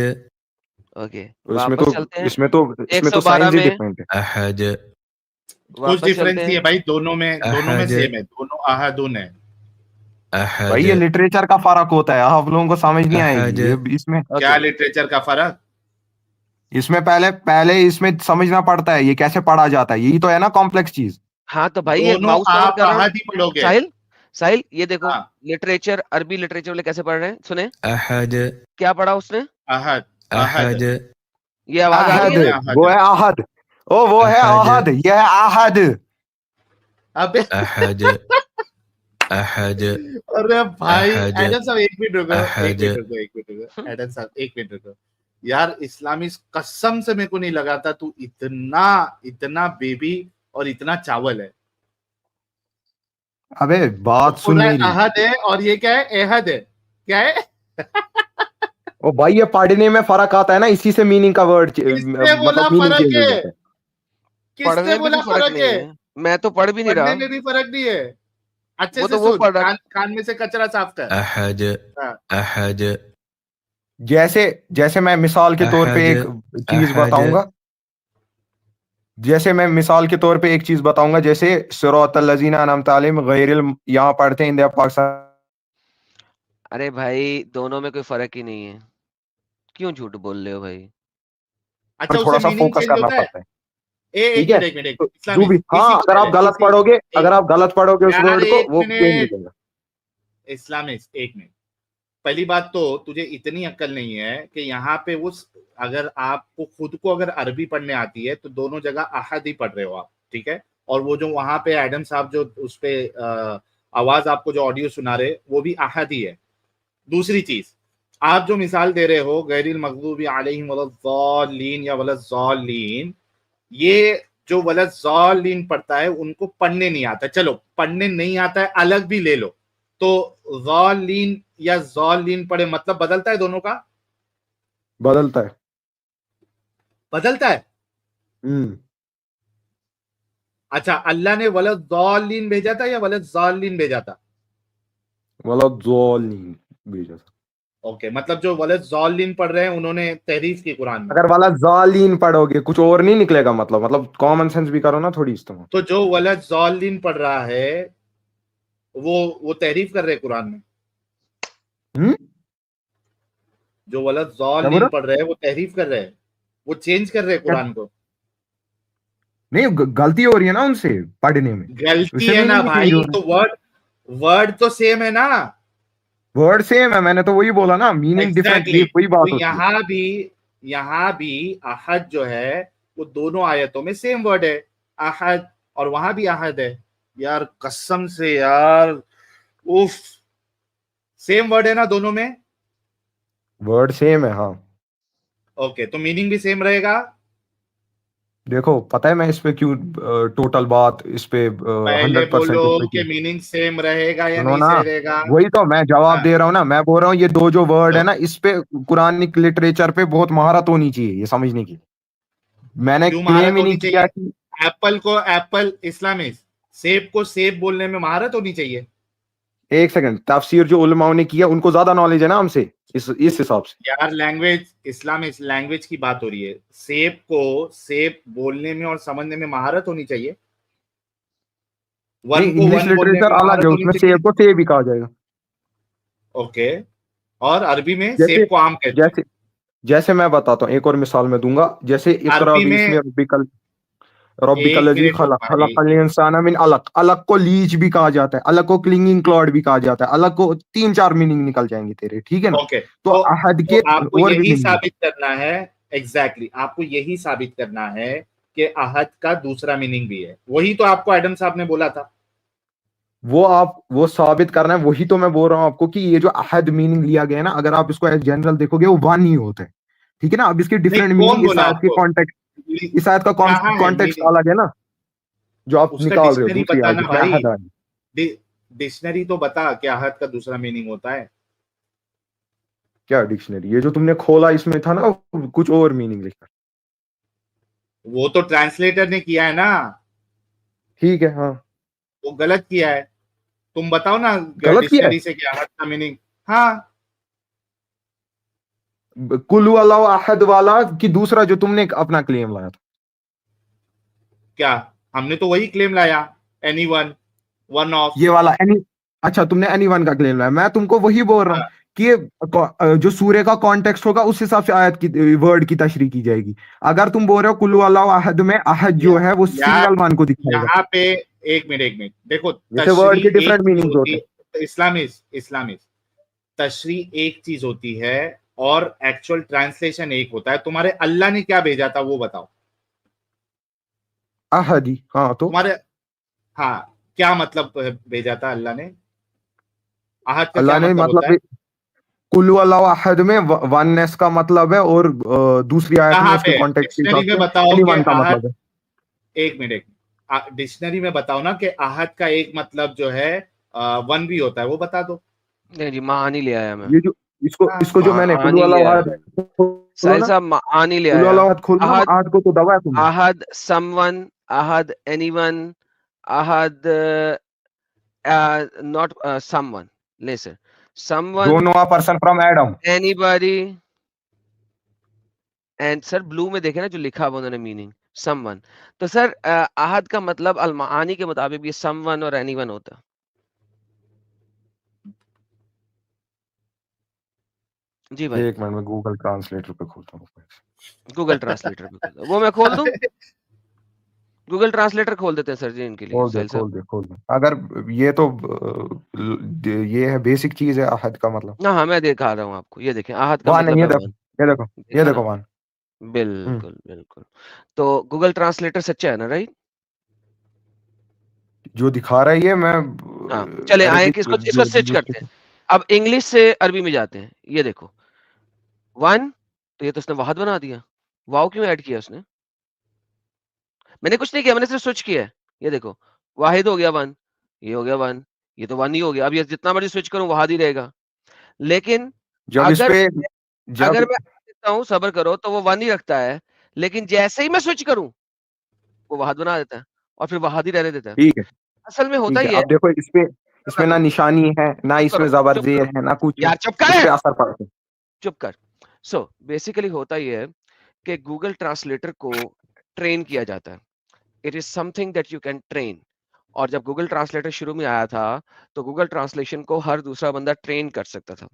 ओके, इसमें वापस तो चलते हैं। इसमें तो इसमें तो 112 साइंस ही में डिफरेंट है। अहद कुछ वापस डिफरेंस चलते नहीं है हैं। भाई, दोनों में अहद सेम है, दोनों अहदुन है। भाई ये लिटरेचर का फर्क होता है, आप लोगों को समझ नहीं आएगी ये इसमें। क्या ओके, लिटरेचर का फर्क? इसमें पहले पहले इसमें समझना पड़ता है ये कैसे पढ़ा जाता है, यही तो है ना कॉम्प्लेक्स चीज। हाँ तो भाई ये दोनों माउस कवर आप कर रहा हूँ। अहद ही पढ़ोगे। साहिल साहिल ये देखो, हाँ। लिटरेचर, अरबी लिटरेचर वाले कैसे पढ़ रहे हैं, सुने अहद क्या पढ़ा उसने? अहद अहद ये आवाज आ रही है ना? अहद। वो है आहद, ओ वो है आहद, ये है आहद। अबे अहद अहद अरे भाई अहद, एडम साहब एक मिनट रुको, अहद। एडम साहब एक मिनट रुको यार। इस्लामी कसम से मेरे को नहीं लगा था तू इतना इतना बेबी और इतना चावल है। अबे बात बोल सुन रहा है मेरी। अहद है और ये क्या है, एहद है, क्या है? ओ भाई ये पढ़ने में फर्क आता है ना, इसी से मीनिंग का वर्ड किसने बोला मतलब मीनिंग फर्क चेंज हो है? जाता है। पढ़ने किसने में बोला भी फर्क फर्क नहीं है? है, मैं तो पढ़ भी नहीं पढ़ने रहा। में भी फर्क नहीं है। अच्छे वो से तो वो सुन, पढ़ रहा। कान में से कचरा साफ कर। अहद हाँ। अहद। जैसे जैसे मैं मिसाल के तौर पे एक चीज बताऊंगा, जैसे मैं मिसाल के तौर पे एक चीज बताऊंगा, जैसे सिरातल लजीना अनअमता अलैहिम गैरिल, यहाँ पढ़ते हैं इंडिया पाकिस्तान। अरे भाई दोनों में कोई फर्क ही नहीं है, क्यों झूठ बोल रहे हो भाई? अच्छा थोड़ा उससे सा मीनिंग फोकस चेंज करना होता है? पड़ता है, एक ठीक है। मिनट एक मिनट तो इस्लामी जो भी, इसी हाँ को अगर आप पहले, गलत पढ़ोगे, अगर आप गलत पढ़ोगे उस यार वर्ड को, एक वो चेंज हो मिनट जाएगा। इस्लामिस्ट, एक मिनट। पहली बात तो तुझे इतनी अक्ल नहीं है कि यहाँ पे वो, अगर आपको खुद को अगर अरबी पढ़ने आती है तो दोनों जगह अहद ही पढ़ रहे हो आप, ठीक है। और वो जो वहां पे एडम साहब जो उस पे आवाज आपको जो ऑडियो सुना रहे वो भी अहद ही है। दूसरी चीज, आप जो मिसाल दे रहे हो गैरिल मगदूबी अलैहिम वलद्दालीन या वलद्दालीन, ये जो वलद्दालीन पढ़ता है उनको पढ़ने नहीं आता। चलो पढ़ने नहीं आता है अलग भी ले लो, तो ज़ालीन या ज़ालीन पढ़े मतलब बदलता है दोनों का? बदलता है। बदलता है। अच्छा, अल्लाह ने वलद्दालीन भेजा था या वलद्दालीन भेजा था? वलद्दालीन भेजा था। ओके, मतलब जो वलद्दालीन पढ़ रहे हैं उन्होंने तहरीफ की कुरान में। अगर वलद्दालीन पढ़ोगे कुछ और नहीं निकलेगा, मतलब कॉमन सेंस भी करो ना थोड़ी इस्तेमाल। तो जो वलद्दालीन पढ़ रहा है वो तहरीफ कर रहे हैं कुरान में। जो वलद्दालीन पढ़ रहे हैं वो तहरीफ कर रहे हैं, वो चेंज कर रहे हैं कुरान को। नहीं गलती हो रही है ना उनसे पढ़ने में, गलती है ना भाई, तो वर्ड तो सेम है ना, वर्ड सेम है, मैंने तो वही बोला ना, मीनिंग डिफरेंट, वही बात तो होती है। यहाँ भी अहद जो है वो दोनों आयतों में सेम वर्ड है अहद, और वहां भी अहद है। यार कसम से यार, उफ, सेम वर्ड है ना दोनों में? वर्ड सेम है, हाँ। ओके, तो मीनिंग भी सेम रहेगा। देखो पता है मैं इस पे क्यों टोटल बात इस पे पहले 100% बोलो कि मीनिंग सेम रहेगा या नहीं ना, रहेगा। वही तो मैं जवाब दे रहा हूँ ना, मैं बोल रहा हूँ ये दो जो वर्ड है ना, इस पे कुरानिक लिटरेचर पे बहुत महारत होनी चाहिए ये समझने की। मैंने क्लेम ही नहीं किया कि एप्पल को एप्पल, इस्लामिस्ट सेब को सेब बोलने में महारत होनी चाहिए। एक सेकंड, तफसीर जो उलमाओं ने किया उनको ज्यादा नॉलेज है ना हमसे इस हिसाब से। यार लैंग्वेज, इस्लामिस्ट लैंग्वेज की बात हो रही है, सेब को सेब बोलने में और समझने में महारत होनी चाहिए। इंग्लिश लिटरेचर अलग है, उसमें सेब को सेब ही कहा जाएगा। ओके, और अरबी में सेब को आम कहते हैं। जैसे मैं बताता हूँ, एक और मिसाल में दूंगा, जैसे इकरा बिस्मि रब्बिकल लज़ी खलक, खलक़ल इंसाना मिन अलक। अलक को लीच भी कहा जाता है, अलक को क्लिंगिंग क्लॉड भी कहा जाता है, अलक को 3-4 मीनिंग निकल जाएंगे तेरे, ठीक है ना। तो अहद के आपको और यही भी साबित करना है, एग्जैक्टली आपको यही साबित करना है कि अहद का दूसरा मीनिंग भी है। वही तो आपको एडम साहब ने बोला था, वो साबित करना है। वही तो मैं बोल रहा हूँ आपको कि ये जो अहद मीनिंग लिया गया है ना, अगर आप इसको एज जनरल देखोगे वो वन ही होता है, ठीक है ना। अब इसके डिफरेंट मीनिंग इस आयत के कॉन्टेक्स्ट, इस आयत का कहाँ है कॉन्टेक्स्ट मीनिंग? अलग है ना, जो आप उसका निकाल रहे हो डिक्शनरी दूसरी आयत बताना जिसमें भाई, अहद है। डिक्शनरी तो बता कि आहत का दूसरा मीनिंग होता है। क्या डिक्शनरी? ये जो तुमने खोला इसमें था ना कुछ और मीनिंग लिखा। वो तो ट्रांसलेटर ने किया है ना, ठीक है, हाँ वो गलत किया है। तुम बताओ ना गलत किया डिक्शनरी से क्या आहत का मीनिंग। हाँ, है। कुल अल्लाह अहद वाला कि दूसरा जो तुमने अपना क्लेम लाया था? क्या हमने तो वही क्लेम लाया, एनीवन, वन ऑफ। ये वाला एनी, अच्छा तुमने एनीवन का क्लेम लाया, मैं तुमको वही बोल रहा हूँ कि जो सूर्य का कॉन्टेक्स्ट होगा उस हिसाब से आयत की वर्ड की तशरीह की जाएगी। अगर तुम बोल रहे हो कुल्लू अल्लाह अहद में अहद जो है वो यार सिंगल वन को दिखाएगा, यहाँ पे एक मिनट देखो, जैसे वर्ड के तशरीह एक डिफरेंट चीज मीनिंग्स होती होते हैं। है, इस्लामिक तशरीह एक चीज होती है और एक्चुअल ट्रांसलेशन एक होता है। तुम्हारे अल्लाह ने क्या भेजा था वो बताओ। अहदी, हाँ तो तुम्हारे, हाँ, क्या मतलब भेजा था अल्लाह ने? आहद का अल्लाह क्या ने मतलब होता है? मतलब कुल्लू अल्लाह अहद में वननेस का मतलब है, और दूसरी आयत में कहाँ उसके पे है कॉन्टेक्स्ट के डिक्शनरी हिसाब में? से बताओ कि एनीवन का आहद, मतलब है। एक मिनट, डिक्शनरी में बताओ ना कि आहद का एक मतलब जो है वन भी होता है, वो बता दो। नहीं जी, मानी ले आया मैं। ये जो इसको हाँ, इसको जो मैंने कुल्लू मानी ले अल्लाह आया अहद खोलो साहिल ना, साहब, मानी ले कुल्लू आया। अल्लाह अहद खोलो ना, अहद, अहद को तो दबाया तुमने। अहद समवन, अहद एनीवन, अहद not someone. Listen, someone, don't know a person from Adam. Anybody, and sir blue में देखे ना जो लिखा हुआ उन्होंने मीनिंग समवन। तो सर अहद का मतलब अलमानी के मुताबिक ये समवन और एनीवन होता। जी भाई, एक मिनट में गूगल ट्रांसलेटर पे खोलता हूँ। गूगल ट्रांसलेटर पे खोल दो। वो मैं खोल दूं? गूगल ट्रांसलेटर खोल देते हैं सर जी इनके लिए, साहिल साहब। खोल दे अगर ये तो ये है बेसिक चीज है अहद का मतलब। हाँ हाँ, मैं दिखा रहा हूँ आपको, ये देखें अहद का वन है, मतलब ये है देखो, वन। ये देखो, ये देखा ना? देखो वन। बिल्कुल बिल्कुल। तो गूगल ट्रांसलेटर सच्चा है ना, राइट? जो दिखा रहा है ये मैं हाँ, चले आए अरेबिक कि इसको इसको जो स्विच यूज करते हैं। अब इंग्लिश से अरबी में जाते हैं। ये देखो वन, तो ये तो उसने वाहद बना दिया। वाव क्यों ऐड किया उसने? मैंने कुछ नहीं किया, मैंने सिर्फ स्विच किया है। ये देखो, वाहिद हो गया वन, ये हो गया वन, ये तो वन ही हो गया। अब ये जितना मर्जी स्विच करूं वाहिद ही रहेगा। लेकिन जब इस अगर पे अगर जब मैं देता हूं, सब्र करो, तो वो वन ही रखता है। लेकिन जैसे ही मैं स्विच करूं वो वाहद बना देता है और फिर वाहद ही रहने देता है। ठीक है, असल में होता ठीक है, ही है। अब देखो इस पे, कर इसमें ना लो, निशानी है ना चुप इसमें करो, जबर चुप जेर करो है ना कुछ है, यार, चुप इस कर, पे असर पड़ता है। चुप कर। सो बेसिकली होता ही है कि गूगल ट्रांसलेटर को ट्रेन किया जाता है। It is something that you can train. और जब गूगल ट्रांसलेटर शुरू में आया था तो गूगल ट्रांसलेशन को हर दूसरा बंदा ट्रेन कर सकता था।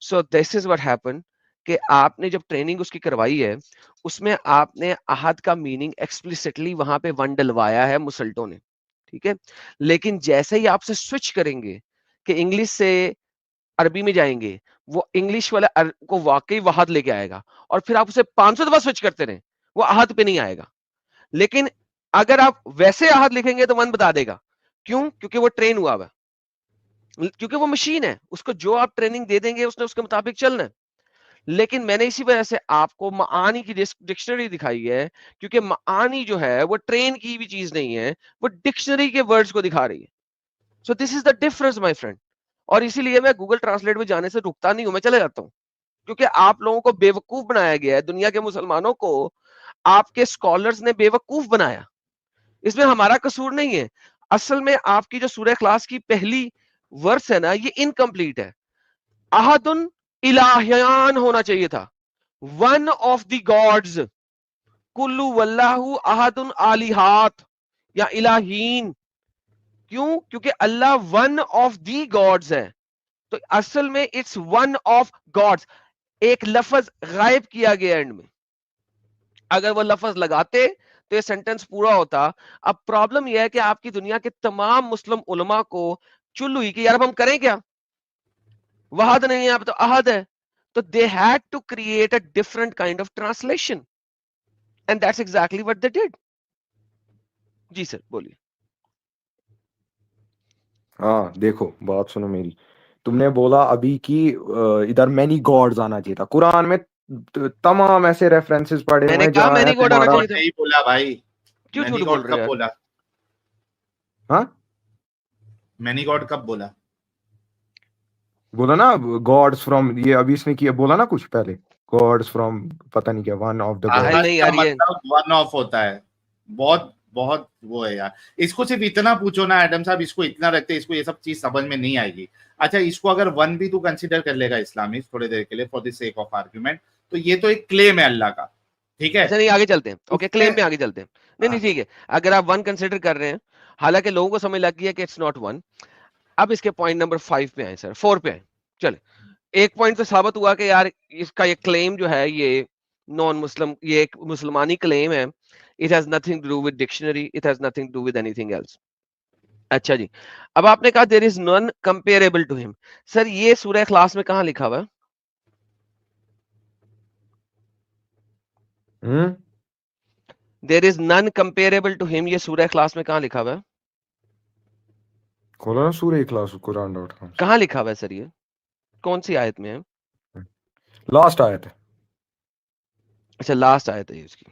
So this is what happen कि आपने जब ट्रेनिंग उसकी करवाई है उसमें आपने अहद का मीनिंग एक्सप्लिसिटली वहां पे वन डलवाया है मुसल्टों ने, ठीक है। लेकिन जैसे ही आपसे स्विच करेंगे कि इंग्लिश से अरबी में जाएंगे, वो इंग्लिश वाला को वाकई वहाद लेके आएगा और फिर आप उसे 500 दफा स्विच करते रहे, वो अहद पे नहीं आएगा। लेकिन अगर आप वैसे अहद लिखेंगे तो वन बता देगा। क्यों? क्योंकि वो ट्रेन हुआ हुआ है, क्योंकि वो मशीन है, उसको जो आप ट्रेनिंग दे देंगे उसने उसके मुताबिक चलना है। लेकिन मैंने इसी वजह से आपको मानी की डिक्शनरी दिखाई है, क्योंकि मानी जो है वो ट्रेन की भी चीज नहीं है, वो डिक्शनरी के वर्ड्स को दिखा रही है। So this is the difference my friend. और इसीलिए मैं गूगल ट्रांसलेट में जाने से रुकता नहीं हूं, मैं चले जाता हूं। क्योंकि आप लोगों को बेवकूफ बनाया गया है, दुनिया के मुसलमानों को आपके स्कॉलर्स ने बेवकूफ बनाया। इसमें हमारा कसूर नहीं है। असल में आपकी जो सूरह इखलास की पहली वर्स है ना, ये इनकम्प्लीट है। अहदुन इलाहियान होना चाहिए था, वन ऑफ द गॉड्स। कुल्लू वल्लाहु अहदुन आलिहात या इलाहीन। क्यों? क्योंकि Allah one of the gods है। तो असल में इट्स वन ऑफ गॉड्स। एक लफ्ज गायब किया गया एंड में, अगर वो लफ्ज लगाते तो ये सेंटेंस पूरा होता। अब प्रॉब्लम यह है कि आपकी दुनिया के तमाम मुस्लिम उलमा को चुल हुई कि यार अब हम करें क्या, वहाद नहीं है अब तो अहद है। तो they had to create a different kind of translation and that's exactly what they did. जी सर बोलिए। हाँ देखो बात सुनो मेरी, तुमने बोला अभी कि इधर मैनी गॉड्स आना चाहिए था कुरान में, तमाम ऐसे रेफरेंसेस पढ़े हुए मैंने हैं कहा जहाँ है मैनी गॉड आना तुम्हारा। चाहिए था। नहीं बोला भाई, क्यों मैनी झूठ बोल गॉड रहे हो कब यार? बोला? हाँ मैनी गॉड कब बोला? बोला ना गॉड्स फ्रॉम, ये अभी इसने किया बोला ना कुछ पहले, गॉड्स फ्रॉम पता नहीं क्या, one of the Sahil God. God नहीं का यार, ये मतलब वन ऑफ होता है। बहुत बहुत वो है यार। इसको सिर्फ इतना पूछो ना एडम साहब, इसको इतना रखते, इसको ये सब चीज समझ में नहीं आएगी। अच्छा, इसको अगर वन भी तू कंसीडर कर लेगा इस्लामिस्ट थोड़ी देर के लिए for the sake of argument, तो ये तो एक क्लेम है अल्लाह का, ठीक है? अच्छा नहीं, आगे चलते हैं। ओके, उसमें क्लेम में आगे चलते हैं। नहीं नहीं हाँ, ठीक है, अगर आप वन कंसिडर कर रहे हैं, हालांकि लोगों को समझ लग गई है कि इट्स नॉट वन। अब इसके पॉइंट नंबर 5 पे आए सर, 4 पे आए। चले, एक पॉइंट तो साबित हुआ कि यार इसका ये क्लेम जो है ये नॉन मुस्लिम, ये एक मुसलमानी क्लेम है। It has nothing to do with dictionary, it has nothing to do with anything else. अच्छा जी, अब आपने कहा there is none comparable to him. Sir ये सूरह इखलास में कहां लिखा हुआ है? There is none comparable to him, ये सूरह इखलास में कहां लिखा हुआ है? खोलो ना सूरह इखलास कुरान.com, कहां लिखा हुआ है सर? ये कौन सी आयत में है? लास्ट आयत है। अच्छा, लास्ट आयत है इसकी।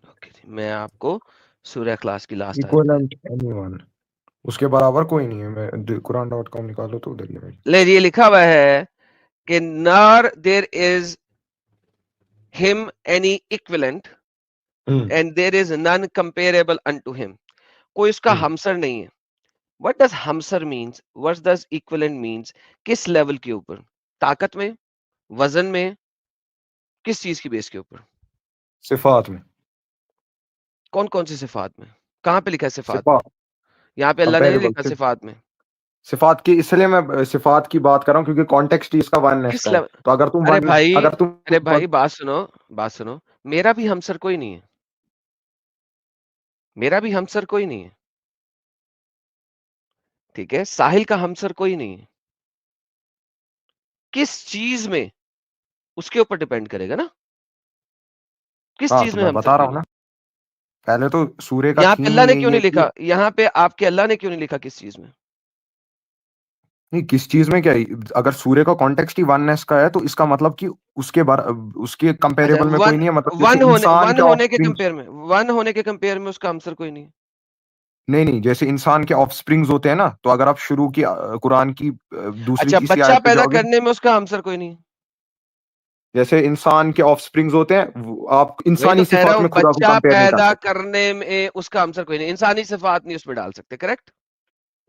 ओके, मैं आपको सूरह इखलास की लास्ट आयत इक्विवेलेंट एनीवन, उसके बराबर कोई नहीं है। मैं कुरान.com निकालो तो उधर ही है। ले, ये लिखा हुआ है कि nor there is him any equivalent and there is none comparable unto him. कोई उसका हमसर नहीं है। व्हाट डज हमसर means, what does equivalent means? किस लेवल के ऊपर? ताकत में, वजन में, किस चीज की बेस के ऊपर? सिफात में। कौन कौन सी सिफात में? कहां पे लिखा है सिफात में? सिफात यहाँ पे अल्लाह ने नहीं कंपेरेबल, लिखा सिफात में। सिफात की, इसलिए मैं सिफात की बात कर रहा हूँ क्योंकि कॉन्टेक्स्ट इसका वननेस किस का है। लेवल? तो अगर तुम अरे वन, भाई, अगर तुम अरे भाई बात सुनो, बात सुनो। मेरा भी हमसर कोई नहीं है, मेरा भी हमसर कोई नहीं है, ठीक है? साहिल का हमसर कोई नहीं है। किस चीज में, उसके ऊपर डिपेंड करेगा ना, किस हाँ चीज तो में मैं हमसर बता रहा कोई हूँ नहीं। ना, पहले तो सूर्य का यहाँ पे थीम अल्लाह ही ने क्यों यही है नहीं कि लिखा? यहाँ पे आपके अल्लाह ने क्यों नहीं लिखा किस चीज में? नहीं किस चीज में क्या है? अगर सूर्य का कॉन्टेक्स्ट ही वननेस का है तो इसका मतलब कि उसके उसके अच्छा, कंपेरेबल में कोई वन नहीं है, मतलब जैसे वन होने इंसान वन के होने के ऑफस्प्रिंग्स। कंपेयर में, वन होने के कंपेयर में उसका हमसर कोई नहीं है। नहीं नहीं, जैसे इंसान के ऑफस्प्रिंग्स होते हैं ना, तो अगर आप शुरू की कुरान की दूसरी अच्छा, किसी बच्चा आयत पे पैदा जाओगे, करने में उसका हमसर कोई नहीं है। जैसे इंसान के ऑफस्प्रिंग्स होते हैं, आप वही तो इंसानी कह रहा सिफात हूँ, में खुदा को बच्चा कंपेयर नहीं कर पैदा सकते। करने में उसका हमसर कोई नहीं, इंसानी सिफात नहीं उसमें डाल सकते, करेक्ट?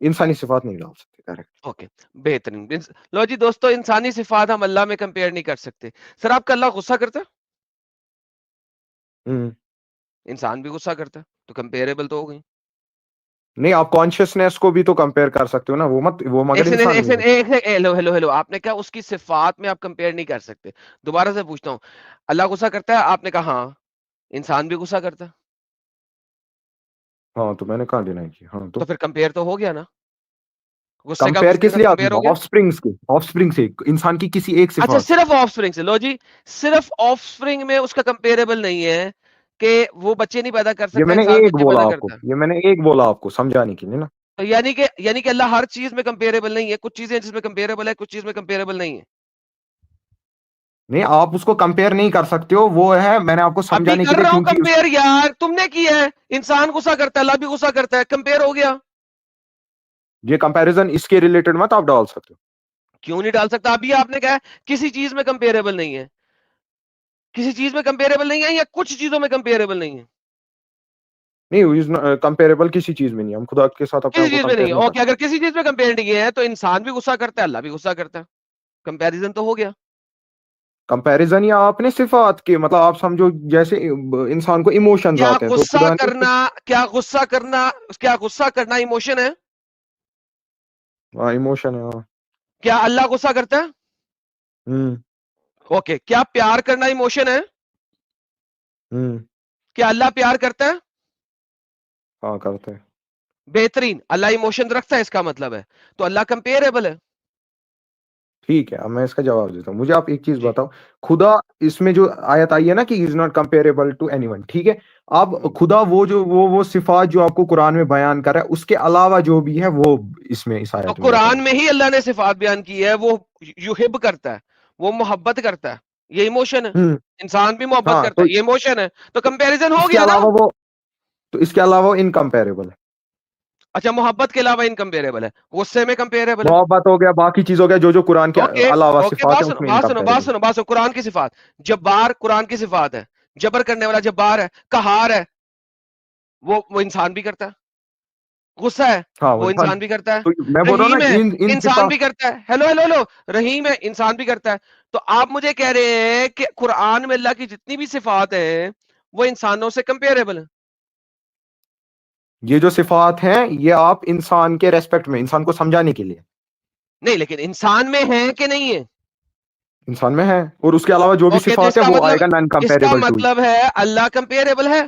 इंसानी सिफात नहीं डाल सकते, करेक्ट। ओके, बेहतरीन। लो जी दोस्तों, इंसानी सिफात हम अल्लाह में कंपेयर नहीं कर सकते। सर आपका अल्लाह गुस्सा करता है? हम्म। इंसान भी गुस्सा करता है, तो कंपेरेबल तो हो गई। नहीं, आप कॉन्शियसनेस को भी तो कंपेयर कर सकते हो ना, वो मत, वो एक मगर सेकंड, इंसान एक नहीं सेकंड, है। एक सेकंड, हेलो हेलो हेलो, आपने कहा उसकी सिफात में आप कंपेयर नहीं कर सकते। दोबारा से पूछता हूँ, अल्लाह गुस्सा करता है? आपने कहा हाँ। इंसान भी गुस्सा करता है, हाँ तो मैंने कहा डिनाई किया, हाँ तो तो फिर कंपेयर तो हो गया ना? गुस्से का कंपेयर गुस्से के किस साथ लिए कंपेयर हो आती है? गया। ऑफस्प्रिंग्स के, ऑफस्प्रिंग से, इंसान की किसी एक अच्छा, सिफात से। सिर्फ ऑफस्प्रिंग से? लो जी, सिर्फ ऑफस्प्रिंग में उसका कंपेरेबल नहीं है कि वो बच्चे नहीं पैदा कर ये सकता, मैंने इंसान एक बच्चे बोला पैदा आपको, करता है। ये मैंने एक बोला आपको समझाने के लिए ना। तो यानी कि अल्लाह हर चीज में कंपेरेबल नहीं है, कुछ चीजें जिसमें कंपेरेबल है, कुछ चीज में कंपेरेबल नहीं है। नहीं, आप उसको कंपेयर नहीं कर सकते हो, वो है मैंने आपको अभी समझाने के कर लिए, रहा हूं क्योंकि कंपेयर यार, तुमने किया है। इंसान गुस्सा करता है, अल्लाह भी गुस्सा करता है, कंपेयर हो गया। ये कंपैरिजन इसके रिलेटेड मत आप डाल सकते हो। क्यों नहीं डाल सकता? अभी आपने कहा किसी चीज में कंपेरेबल नहीं है, किसी चीज में कंपेरेबल नहीं है, या कुछ चीजों में कंपेरेबल नहीं है? नहीं, कंपेरेबल किसी चीज में नहीं, हम खुदा के साथ अपने किसी आप को चीज में नहीं कंपेयर है। नहीं कर ओके, अगर सकते। किसी चीज में कंपेयर नहीं है तो इंसान भी गुस्सा करता है, अल्लाह भी गुस्सा करता है, कंपैरिजन तो हो गया। कंपैरिजन या आपने सिफात के, मतलब आप समझो जैसे इंसान को इमोशंस क्या आते हैं तो गुस्सा खुदा ने करना, क्या गुस्सा करना, क्या गुस्सा करना इमोशन है? हाँ इमोशन है, हाँ। क्या अल्लाह गुस्सा करता है? हम्म। ओके, क्या प्यार करना इमोशन है? हम्म। क्या अल्लाह प्यार करता है? हाँ करते हैं। बेहतरीन, अल्लाह इमोशन रखता है, इसका मतलब है तो अल्लाह कंपेरेबल है। ठीक है, अब मैं इसका जवाब देता हूँ। मुझे आप एक चीज बताओ, खुदा इसमें जो आयत आई है ना कि is not comparable to anyone, ठीक है। अब खुदा वो सिफात जो आपको कुरान में बयान कर रहा है, उसके अलावा जो भी है वो इसमें इस तो आयत में कुरान बताइए। में ही अल्लाह ने सिफात बयान की है, वो युहिब करता है, वो मोहब्बत करता है, ये इमोशन है। इंसान भी मोहब्बत हाँ, करता तो है, ये इमोशन है, तो कंपैरिजन हो इसके गया ना। अलावा वो तो इसके अलावा वो इनकम्पेरेबल है। अच्छा, मोहब्बत के अलावा इनकम्पेरेबल है, गुस्से में कंपेरेबल है। मोहब्बत हो गया, बाकी चीज हो गया, जो जो कुरान के ओके अलावा ओके, सिफात बात है सुनो उसमें बात सुनो बात इनकम्पेरेबल। सुनो बात सुनो, कुरान की सिफात, जब्बार कुरान की सिफात है, जबर करने वाला जब्बार है, कहार है, वो इंसान भी करता है। गुस्सा है, हाँ, वो वो इंसान। इंसान भी करता है। तो मैं बोल रहा हूँ रहीम ना, है, इन इंसान सिफात। भी करता है। हेलो हेलो हेलो, रहीम है, इंसान भी करता है। तो आप मुझे कह रहे हैं कि कुरान में अल्लाह की जितनी भी सिफात है वो इंसानों से कंपेरेबल है। ये जो सिफात हैं, ये आप इंसान के रेस्पेक्ट में, इंसान को समझाने के लिए नहीं, लेकिन इंसान में है कि नहीं है? इंसान में है, और उसके अलावा जो भी ओके, तो सिफात है वो आएगा नॉन इसका कंपेरेबल टू। मतलब है अल्लाह कंपेरेबल है।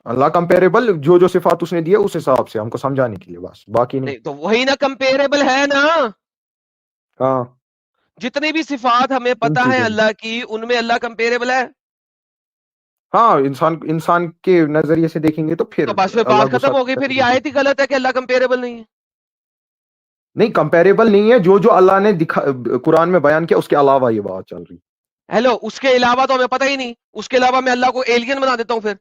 अल्लाह कंपेरेबल, जो जो सिफात उसने दी है उस हिसाब से हमको समझाने के लिए, बस, बाकी नहीं। नहीं तो वही ना कंपेरेबल है ना। हाँ, जितनी भी सिफात हमें इन पता है चीजों में। अल्लाह की, उनमें अल्लाह कंपेरेबल है। हाँ, इंसान इंसान के नजरिए से देखेंगे तो फिर तो बस फिर अल्लाह बात गुस्सा खत्म हो गई, करता फिर है ये तो आयत ही गलत है कि अल्लाह कंपेरेबल नहीं है। नहीं, कंपेरेबल नहीं है, जो जो अल्लाह ने दिखा कुरान में बयान किया उसके अलावा ये बात चल रही। हेलो, उसके अलावा तो हमें पता ही नहीं, उसके अलावा मैं अल्लाह को एलियन बना देता हूं फिर,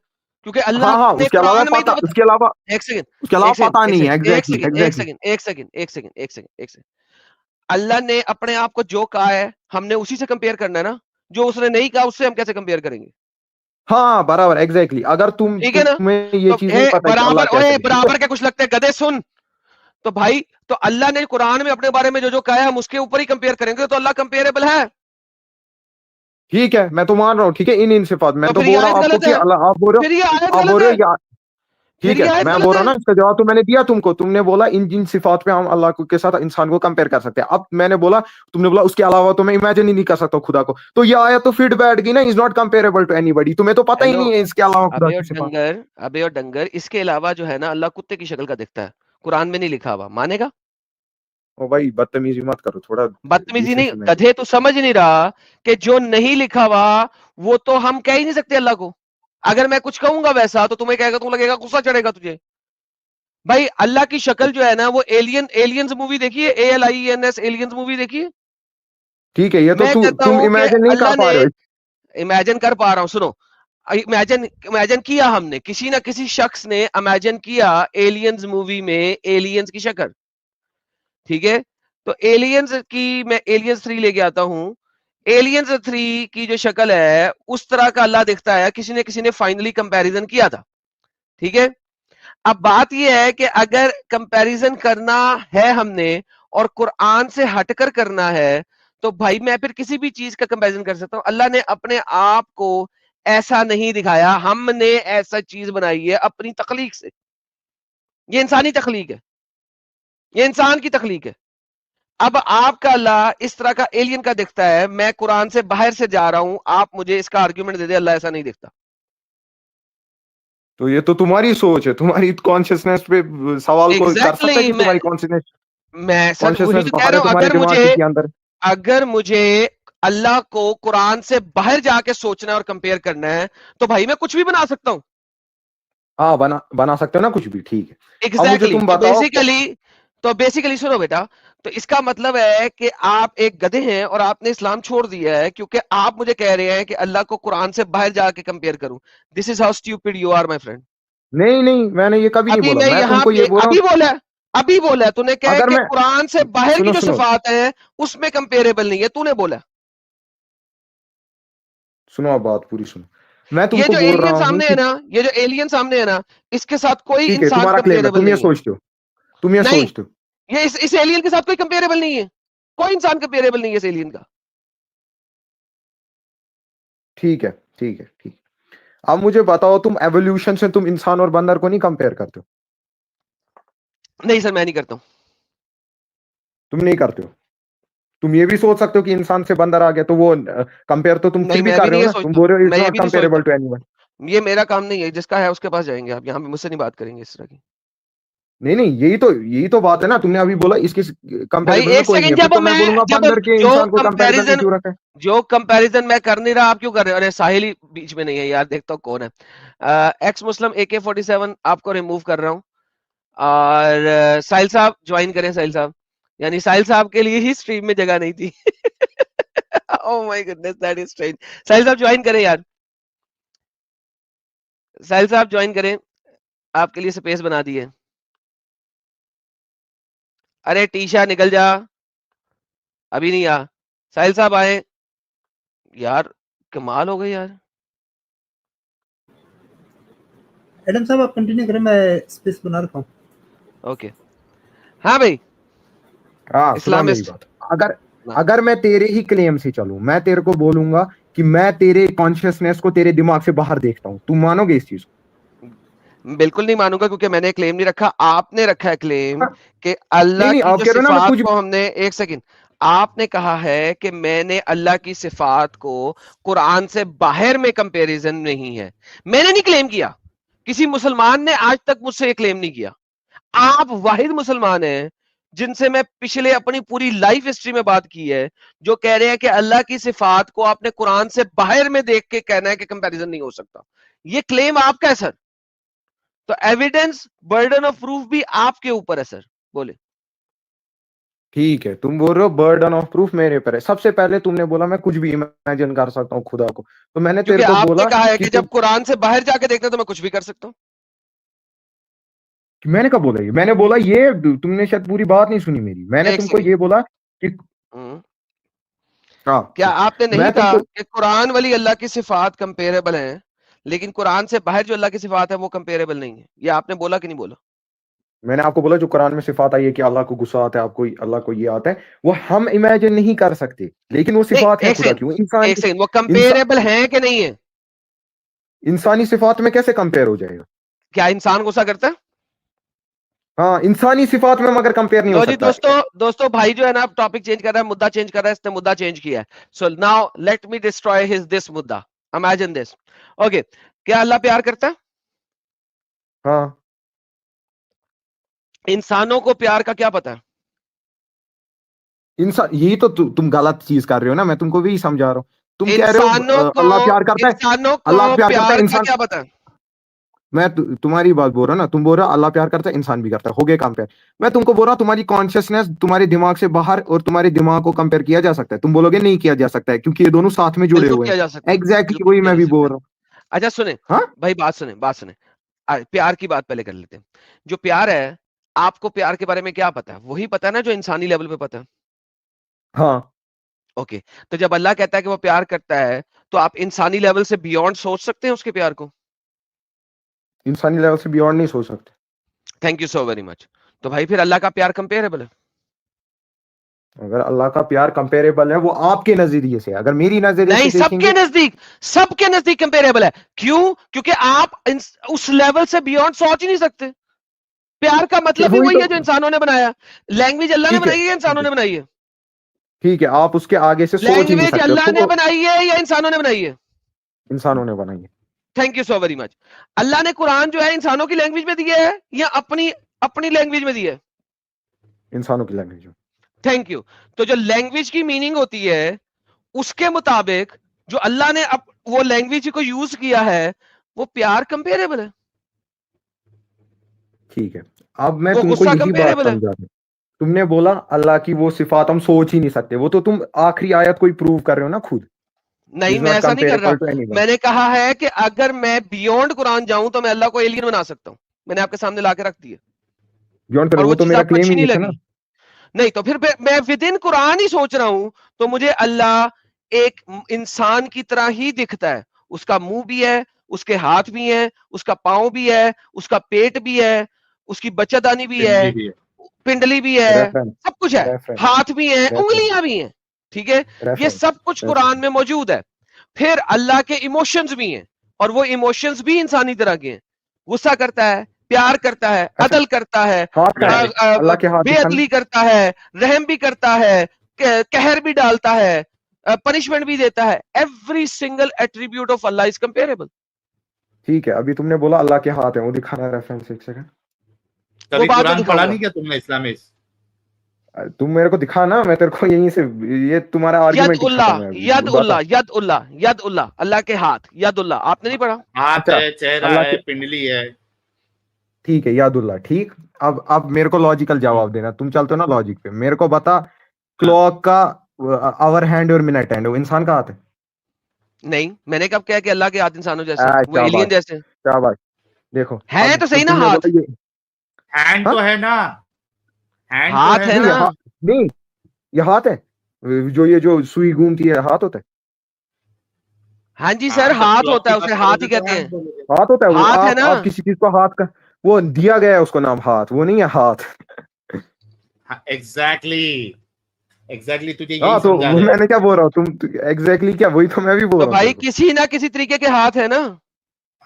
क्योंकि अल्लाह हाँ हाँ, ने उसके अलावा कुरान में ही तो पता, बता। उसके अलावा एक सेकंड उसके अलावा एक सेकंड पता एक नहीं है। सेकंड एक एग्जैक्टली सेकंड एक एग्जैक्टली। सेकंड एक सेकंड एक सेकंड एक सेकंड एक सेकंड अल्लाह ने अपने आप को जो कहा है हमने उसी से कंपेयर करना है ना। जो उसने नहीं कहा उससे हम कैसे कंपेयर करेंगे? हाँ, बराबर, एग्जैक्टली। अगर ठीक है ना। तुम्हें ये तो चीज नहीं पता कि अल्लाह बराबर, क्या ओए करे, ठीक है। बराबर के कुछ लगते हैं गधे, सुन। तो भाई, तो अल्लाह ने कुरान में अपने बारे में जो जो कहा है हम उसके ऊपर ही कंपेयर करेंगे, तो अल्लाह कंपेरेबल है। ठीक है, मैं तो मान रहा हूँ, ठीक है, इन सिफात मैं तो तो फिर ये बोल रहा आयत हूँ आपको गलत कि है, अल्लाह, आप बोल रहे फिर ये आयत हो, आप गलत बोल रहे है, हो फिर ठीक ये है, आयत मैं गलत बोल रहा है। हूँ ना, इसका जवाब तो मैंने दिया तुमको। तुमने बोला इन जिन सिफात पे हम अल्लाह को के साथ इंसान को कंपेयर कर सकते हैं। अब मैंने बोला, तुमने बोला उसके अलावा तो मैं इमेजिन ही नहीं कर सकता खुदा को, तो ये आया तो फिट बैठ गई ना, is not comparable to anybody. तुम्हें तो पता ही हेलो, नहीं है इसके अलावा खुदा अबे और की सिफात। डंगर, अबे और डंगर, इसके अलावा जो है ना अल्लाह कुत्ते की शक्ल का दिखता है, कुरान में नहीं लिखा हुआ, मानेगा? ओ भाई, बदतमीजी मत करो, थोड़ा बदतमीजी नहीं, डिसेंसी में। गधे तो समझ नहीं रहा कि जो नहीं लिखा हुआ वो तो हम कह ही नहीं सकते अल्लाह को। अगर मैं कुछ कहूंगा वैसा तो तुम्हें कहेगा, तुम लगेगा गुस्सा चढ़ेगा तुझे। भाई अल्लाह की शक्ल जो है ना, वो एलियंस मूवी देखिए, ALIENS, एलियंस मूवी देखिए। ठीक है, ये तो मैं कहता तुम हूं कि इमेजिन नहीं कर अल्लाह पा ने, रहे हो। इमेजिन कर पा रहा हूं, सुनो, इमेजिन इमेजिन किया हमने, किसी ना किसी शख्स ने इमेजिन किया एलियंस मूवी में एलियंस की शक्ल। ठीक है, तो एलियंस की मैं एलियंस 3 लेके आता हूं। एलियंस 3 की जो शक्ल है उस तरह का अल्लाह दिखता है, किसी ने फाइनली कंपैरिजन किया था। ठीक है, अब बात यह है कि अगर कंपैरिजन करना है हमने और कुरान से हटकर करना है, तो भाई मैं फिर किसी भी चीज का कंपैरिजन कर सकता हूं। अल्लाह ने अपने आप को ऐसा नहीं दिखाया, हमने ऐसा चीज बनाई है अपनी तखलीक से। ये इंसानी तखलीक है, ये इंसान की तखलीक है। अब आपका अल्लाह इस तरह का एलियन का दिखता है, मैं कुरान से बाहर से जा रहा हूं, आप मुझे इसका आर्ग्यूमेंट दे दे अल्लाह ऐसा नहीं दिखता। तो ये तो तुम्हारी सोच है, तुम्हारी कॉन्शियसनेस पे सवाल को कर सकता है एग्जैक्टली कि मैं तुम्हारी कॉन्शियसनेस मैं सर वही कॉन्शियसनेस तो कह बाहर रहा है हूं। तुम्हारे दिमाग के अंदर। अगर मुझे अल्लाह को कुरान से बाहर जाके सोचना है और कंपेयर करना है, तो भाई मैं कुछ भी बना सकता हूं। हाँ, बना बना सकते हो ना कुछ भी, ठीक है। अब मुझे एग्जैक्टली तुम तो बताओ बेसिकली सुनो बेटा, तो इसका मतलब है कि आप एक गधे हैं और आपने इस्लाम छोड़ दिया है, क्योंकि आप मुझे कह रहे हैं कि अल्लाह को कुरान से बाहर जाके कंपेयर करूं। This is how stupid you are my friend. नहीं नहीं, मैंने ये कभी नहीं अभी बोला, मैं मैं यहां तुमको पे ये बोल रहा हूँ। अभी बोला है तूने, कह अगर के मैं कुरान से बाहर की सुनो जो सुनो सिफात है उसमें कंपेरेबल नहीं है, तूने बोला। सुनो, अब बात पूरी सुनो। मैं ये तुमको जो बोल रहा एलियन हूँ सामने है कि ना, ये जो एलियन सामने है ना, इसके साथ कोई ठीक है, इंसान तुम्हारा क्लेम है, कंपेरेबल तुम ये नहीं है। सोचते हो, तुम ये नहीं, सोचते हो। ये इस एलियन के साथ कोई कंपेरेबल नहीं है, कोई इंसान कंपेरेबल नहीं है इस एलियन का। ठीक है, ठीक है, ठीक है। अब मुझे बताओ, तुम एवोल्यूशन से तुम इंसान और बंदर को नहीं कंपेयर करते हो? नहीं सर, मैं नहीं करता हूं। तुम नहीं करते हो? तुम ये भी सोच सकते हो कि इंसान से बंदर आ गया, तो वो कंपेयर तो तुम नहीं, फिर भी मैं कर भी रहे नहीं हो ये ना, तुम सोचता, बोल रहे हो इज मैं ये नॉट भी नहीं कंपेरेबल सोचता। To anyone. ये मेरा काम नहीं है, जिसका है उसके पास जाएंगे आप, यहां पे मुझसे नहीं बात करेंगे इस तरह की। नहीं नहीं, यही तो बात है ना। तुमने अभी बोला इसके भाई कंपैरिजन में एक कोई नहीं है, सेकंड, फिर तो मैं बोलूंगा जब बंदर के जो इंसान को कंपैरिजन की कंपैरिजन जरूरत है। जो कंपैरिजन मैं कर नहीं रहा, आप क्यों कर रहे हो? अरे साहिल ही बीच में नहीं है यार, देखता हूँ कौन है। एक्स मुस्लिम AK-47 आपको रिमूव कर रहा हूँ, और साहिल साहब ज्वाइन करें। साहिल साहब, यानी साहिल साहब के लिए ही स्ट्रीम में जगह नहीं थी। Oh my goodness, that is strange. Sahil Sahab join करें यार, साहिल साहब ज्वाइन करें, आपके लिए स्पेस बना दी है। अरे टीशा निकल जा, अभी नहीं आ। साहिल साहब आए यार, कमाल हो गई यार। एडम साहब आप कंटिन्यू करें, मैं स्पेस बना रखा हूँ। ओके, हाँ भाई, हाँ सुनो मेरी इस्लामिस्ट। बात। अगर मैं तेरे ही क्लेम से चलूं, मैं तेरे को बोलूंगा कि मैं तेरे कॉन्शियसनेस को तेरे दिमाग से बाहर देखता हूं, तुम मानोगे इस चीज को? बिल्कुल नहीं मानूंगा, क्योंकि मैंने क्लेम नहीं रखा, आपने रखा है क्लेम हाँ, कि नहीं अल्लाह नहीं, की आप जो कह रहे हो ना मैं सिफात कुछ को हमने, एक सेकंड, आपने कहा है कि मैंने अल्लाह की सिफात को कुरान से बाहर में कंपैरिजन नहीं है। मैंने नहीं क्लेम किया, किसी मुसलमान ने आज तक मुझसे ये क्लेम नहीं किया। आप वाहिद मुसलमान हैं जिनसे मैं पिछले अपनी पूरी लाइफ हिस्ट्री में बात की है, जो कह रहे हैं कि अल्लाह की सिफात को आपने कुरान से बाहर में देख के कहना है कि कंपैरिजन नहीं हो सकता। ये क्लेम आपका है सर, तो एविडेंस, बर्डन ऑफ प्रूफ भी आपके ऊपर है सर, बोले। ठीक है, तुम बोल रहे हो बर्डन ऑफ प्रूफ मेरे पर है। सबसे पहले तुमने बोला मैं कुछ भी इमेजिन कर सकता हूँ खुदा को, तो मैंने क्योंकि तेरे को आपने बोला कहा है कि कि जब कुरान से बाहर जाके देखते हैं तो मैं कुछ भी कर सकता हूं। मैंने कब बोला ये? मैंने बोला ये, तुमने शायद पूरी बात नहीं सुनी मेरी। मैंने एक तुमको सेकंड, ये बोला कि हाँ, क्या आपने नहीं मैं कहा तुमको कि कुरान वाली अल्लाह की सिफात कंपेरेबल है, लेकिन कुरान से बाहर जो अल्लाह की सिफात है वो कंपेरेबल नहीं है? ये आपने बोला कि नहीं बोला? मैंने आपको बोला जो कुरान में सिफात आई है कि अल्लाह को गुस्सा आता है, आपको अल्लाह को ये आता है, वो हम इमेजिन नहीं कर सकते, लेकिन वो नहीं, सिफात है एक खुदा सेकंड, की। वो इंसान एक सेकंड, वो इंसा, कंपेरेबल है कि नहीं है? इंसानी सिफात में कैसे कंपेयर हो जाएगा? क्या इंसान गुस्सा करता है? हाँ, इंसानी सिफात में मगर कंपेयर नहीं हो लो जी सकता। दोस्तों भाई जो है ना टॉपिक चेंज कर रहा है, मुद्दा चेंज कर रहा है, इसने मुद्दा चेंज किया है। So now let me destroy his this मुद्दा। Imagine this. ओके, क्या अल्लाह प्यार करता है? हाँ, इंसानों को प्यार का क्या पता है? इंसान, यही तो तुम गलत चीज कर रहे हो ना। मैं तुमको भी समझा रहा हूँ। तुम कह रहे हो इंसानों को अल्लाह प्यार करता है, इंसानों अल्लाह को प्यार करता है, प्यार का इंसान। क्या पता है? मैं तुम्हारी बात बोल रहा हूँ ना। तुम बोल रहे हो अल्लाह प्यार करता है, इंसान भी करता है, हो गए कंपेयर। मैं तुमको बोल रहा हूँ तुम्हारी कॉन्शियसनेस तुम्हारे दिमाग से बाहर और तुम्हारे दिमाग को कंपेयर किया जा सकता है। तुम बोलोगे नहीं किया जा सकता है, क्योंकि ये दोनों साथ में जुड़े बिल्कुल हुए किया हैं। जा सकता है, एग्जैक्टली बिल्कुल वही किया मैं जा भी सकता बोल है। रहा हूँ। अच्छा सुने हाँ, भाई, बात सुने। प्यार की बात पहले कर लेते हैं। जो प्यार है, आपको प्यार के बारे में क्या पता है? वही पता है ना जो इंसानी लेवल पे पता है। हाँ, ओके, तो जब अल्लाह कहता है कि वो प्यार करता है, तो आप इंसानी लेवल से बियॉन्ड सोच सकते हैं उसके प्यार को? इंसानी लेवल से बियॉन्ड नहीं सोच सकते। Thank you so very much. तो भाई फिर अल्लाह का प्यार कंपेरेबल है? अगर अल्लाह का प्यार कंपेरेबल है, वो आपके नजरिए से, अगर मेरी नजरिए से नहीं, देखेंगे। सबके नजदीक कंपेरेबल है। क्यों? क्योंकि आप उस लेवल से बियॉन्ड सोच ही नहीं सकते। प्यार का मतलब ही वही वही तो, है जो इंसानों ने बनाया। लैंग्वेज अल्लाह ने ठीक है बनाई है या ठीक इंसानों है ने बनाई है? ठीक है, आप उसके आगे से सोच ही नहीं लैंग्वेज सकते, अल्लाह तो ने वो बनाई है या इंसानों ने बनाई है? इंसानों ने बनाई है। Thank you so very much. Allah ने कुरान जो है इंसानों की लैंग्वेज में दिया है या अपनी अपनी लैंग्वेज में दिया है? इंसानों की लैंग्वेज में। Thank you. तो जो लैंग्वेज की मीनिंग होती है, उसके मुताबिक जो अल्लाह ने वो लैंग्वेज को यूज किया है, वो प्यार कंपेरेबल है, ठीक है, अब मैं वो तुमको गुस्सा यही बात कंपेरेबल है। समझा दूं। तुमने बोला अल्लाह की वो सिफात हम सोच ही नहीं सकते, वो तो तुम आखिरी आयत को ही प्रूव कर रहे हो ना खुद। नहीं, इज मैं नॉट ऐसा नहीं कर रहा। Comparable to anyone. मैंने कहा है कि अगर मैं बियॉन्ड कुरान जाऊं तो मैं अल्लाह को एलियन बना सकता हूं। मैंने आपके सामने लाके रख दिया, बियॉन्ड कर, और वो वो तो चीज मेरा आपको क्लेम अच्छी ही नहीं नहीं था ना। लगी। नहीं, तो फिर मैं विद इन कुरान ही सोच रहा हूं, तो मुझे अल्लाह एक इंसान की तरह ही दिखता है। उसका मुंह भी है, उसके हाथ भी हैं, उसका पांव भी है, उसका पेट भी है, उसकी बच्चेदानी भी है, पिंडली भी है। पिंडली भी है, रेफरेंस, सब कुछ है, रेफरेंस, हाथ भी है, रेफरेंस, उंगलियां भी हैं। ठीक है, ये रेफरेंस, सब कुछ कुरान में मौजूद है। फिर अल्लाह के इमोशंस भी हैं, और वो इमोशंस भी इंसानी तरह के हैं। गुस्सा करता है, प्यार करता है, अच्छा, अदल करता है, हाथ का है, अल्लाह के हाथ दिखाना। बेअदली करता है, रहम भी करता है, कहर भी डालता है, पनिशमेंट भी देता है। Every single attribute of Allah is comparable. ठीक है, अभी तुमने बोला अल्लाह के हाथ है, वो दिखाना रेफरेंस, एक सेकंड। कभी बात कुरान पढ़ा दिखाऊंगा। नहीं क्या तुमने इस्लामिस्ट? तुम मेरे को दिखा ना, मैं तेरे को यहीं से ये तुम्हारा यद आर्गुमेंट ही उल्ला, खत्म है अभी। यद बता। उल्ला, यद उल्ला, यद उल्ला, अल्लाह के हाथ, यद उल्ला, आपने नहीं पढ़ा? हाथ अच्छा, है, चेहरा अल्लाह है, के, पिंडली है। ठीक है यादुल्ला, ठीक। अब मेरे को लॉजिकल जवाब देना, तुम चलते हो ना लॉजिक पे। मेरे को बता, क्लॉक का आवर हैंड और मिनट हैंड वो इंसान का हाथ है? नहीं, मैंने कब कहा कि अल्लाह के हाथ इंसानों जैसे हैं, वो शाबाश एलियन जैसे हैं? शाबाश। देखो है अब तो सही जब ना तुमने हाथ? बोला ये हैंड हाँ? तो है ना, हैंड तो हाथ है है नहीं ना। ना? यहाँ, नहीं ये हाथ है, जो ये जो सुई घूमती है हाथ होता है? हाँ जी हाँ, सर, जब हाथ क्लॉक होता की है, बात उसे हाथ करोगे ही तो कहते हैंड हैं। बोलोगे। हाथ होता है वो। हाथ है ना? आप किसी चीज को हाथ का, वो दिया गया है उसको नाम हाथ, वो नहीं है हाथ। एग्जैक्टली, एग्जैक्टली तुझे यही हाँ तो समझा रहे हैं। मैंने क्या बोल रहा हूँ, तुम एग्जैक्टली क्या, वही तो मैं भी बोल तो रहा हूँ भाई तेरे को। किसी ना किसी तरीके के हाथ है ना?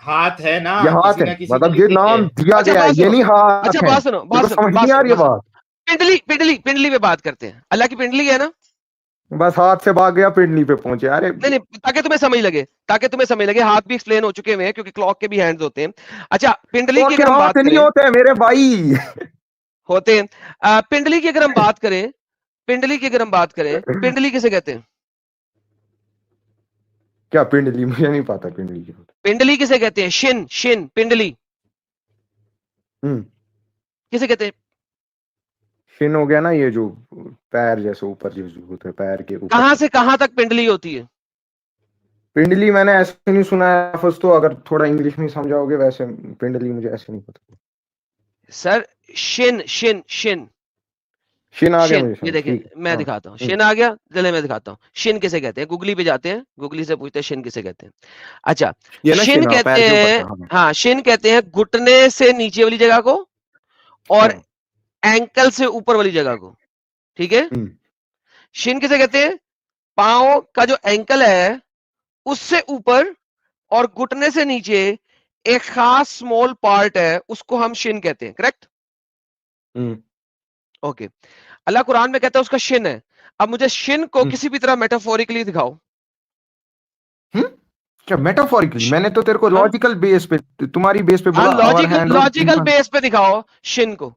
हाथ है ना, ये हाथ किसी है, ना किसी मतलब ये तरीके के। नाम दिया अच्छा गया है, बात ये सुनो, नहीं हाथ अच्छा है। बात सुनो, तेरे को समझ बात नहीं आ सुनो, रही है बात सुनो। बात? पिंडली, पिंडली, पिंडली पे बात करते हैं। अल्लाह की पिंडली है ना? बस हाथ से भाग गया पिंडली पे पहुंचे। अरे नहीं नहीं, ताकि तुम्हें समझ लगे, ताकि तुम्हें समझ लगे। हाथ भी एक्सप्लेन हो चुके हुए हैं क्योंकि क्लॉक के भी हैंड्स होते हैं। अच्छा, पिंडली तो की के अगर हम हाथ बात नहीं करें, होते हैं मेरे भाई। होते हैं। पिंडली की अगर हम बात करें, पिंडली की अगर हम बात करें, पिंडली किसे कहते हैं? क्या पिंडली? मुझे नहीं पता पिंडली क्या होता पिंडली किसे कहते हैं? शिन, शिन, पिंडली है। किसे कहते हैं? शिन हो गया ना, ये जो पैर जैसे ऊपर जो होते हैं, पैर के ऊपर कहां से। से कहां तक पिंडली होती है? पिंडली मैंने ऐसे नहीं सुना है फर्स्ट, तो अगर थोड़ा इंग्लिश में समझाओगे वैसे। पिंडली मुझे ऐसे नहीं पता। सर, शिन, शिन, शिन, शिन आ गया शिन, मुझे ये समझ, देखें, ठीक है। मैं हाँ। दिखाता हूँ। शिन आ गया, चले मैं दिखाता हूँ। शिन किसे कहते हैं? गुगली पे जाते हैं, गुगली से पूछते हैं शिन किसे कहते हैं। अच्छा, ये ना शिन शिन, हाँ, पैर कहते के ऊपर हैं, का, हाँ। हाँ शिन कहते हैं घुटने से नीचे वाली जगह को और हाँ। एंकल से ऊपर वाली जगह को। ठीक है? हम्म। शिन किसे कहते हैं? पांव का जो एंकल है उससे ऊपर और घुटने से नीचे एक खास स्मॉल पार्ट है, उसको हम शिन कहते हैं। करेक्ट? हम्म। ओके। अल्लाह कुरान में कहता है उसका शिन है। अब मुझे शिन को हम्म। किसी भी तरह मेटाफोरिकली दिखाओ। हम्म? क्या मेटाफोरिकली? मैंने तो तेरे को हाँ लॉजिकल बेस पे, तुम्हारी बेस पे हाँ, बोला आवर लॉजिकल, हैंड और लॉजिकल इंसान। बेस पे दिखाओ शिन को।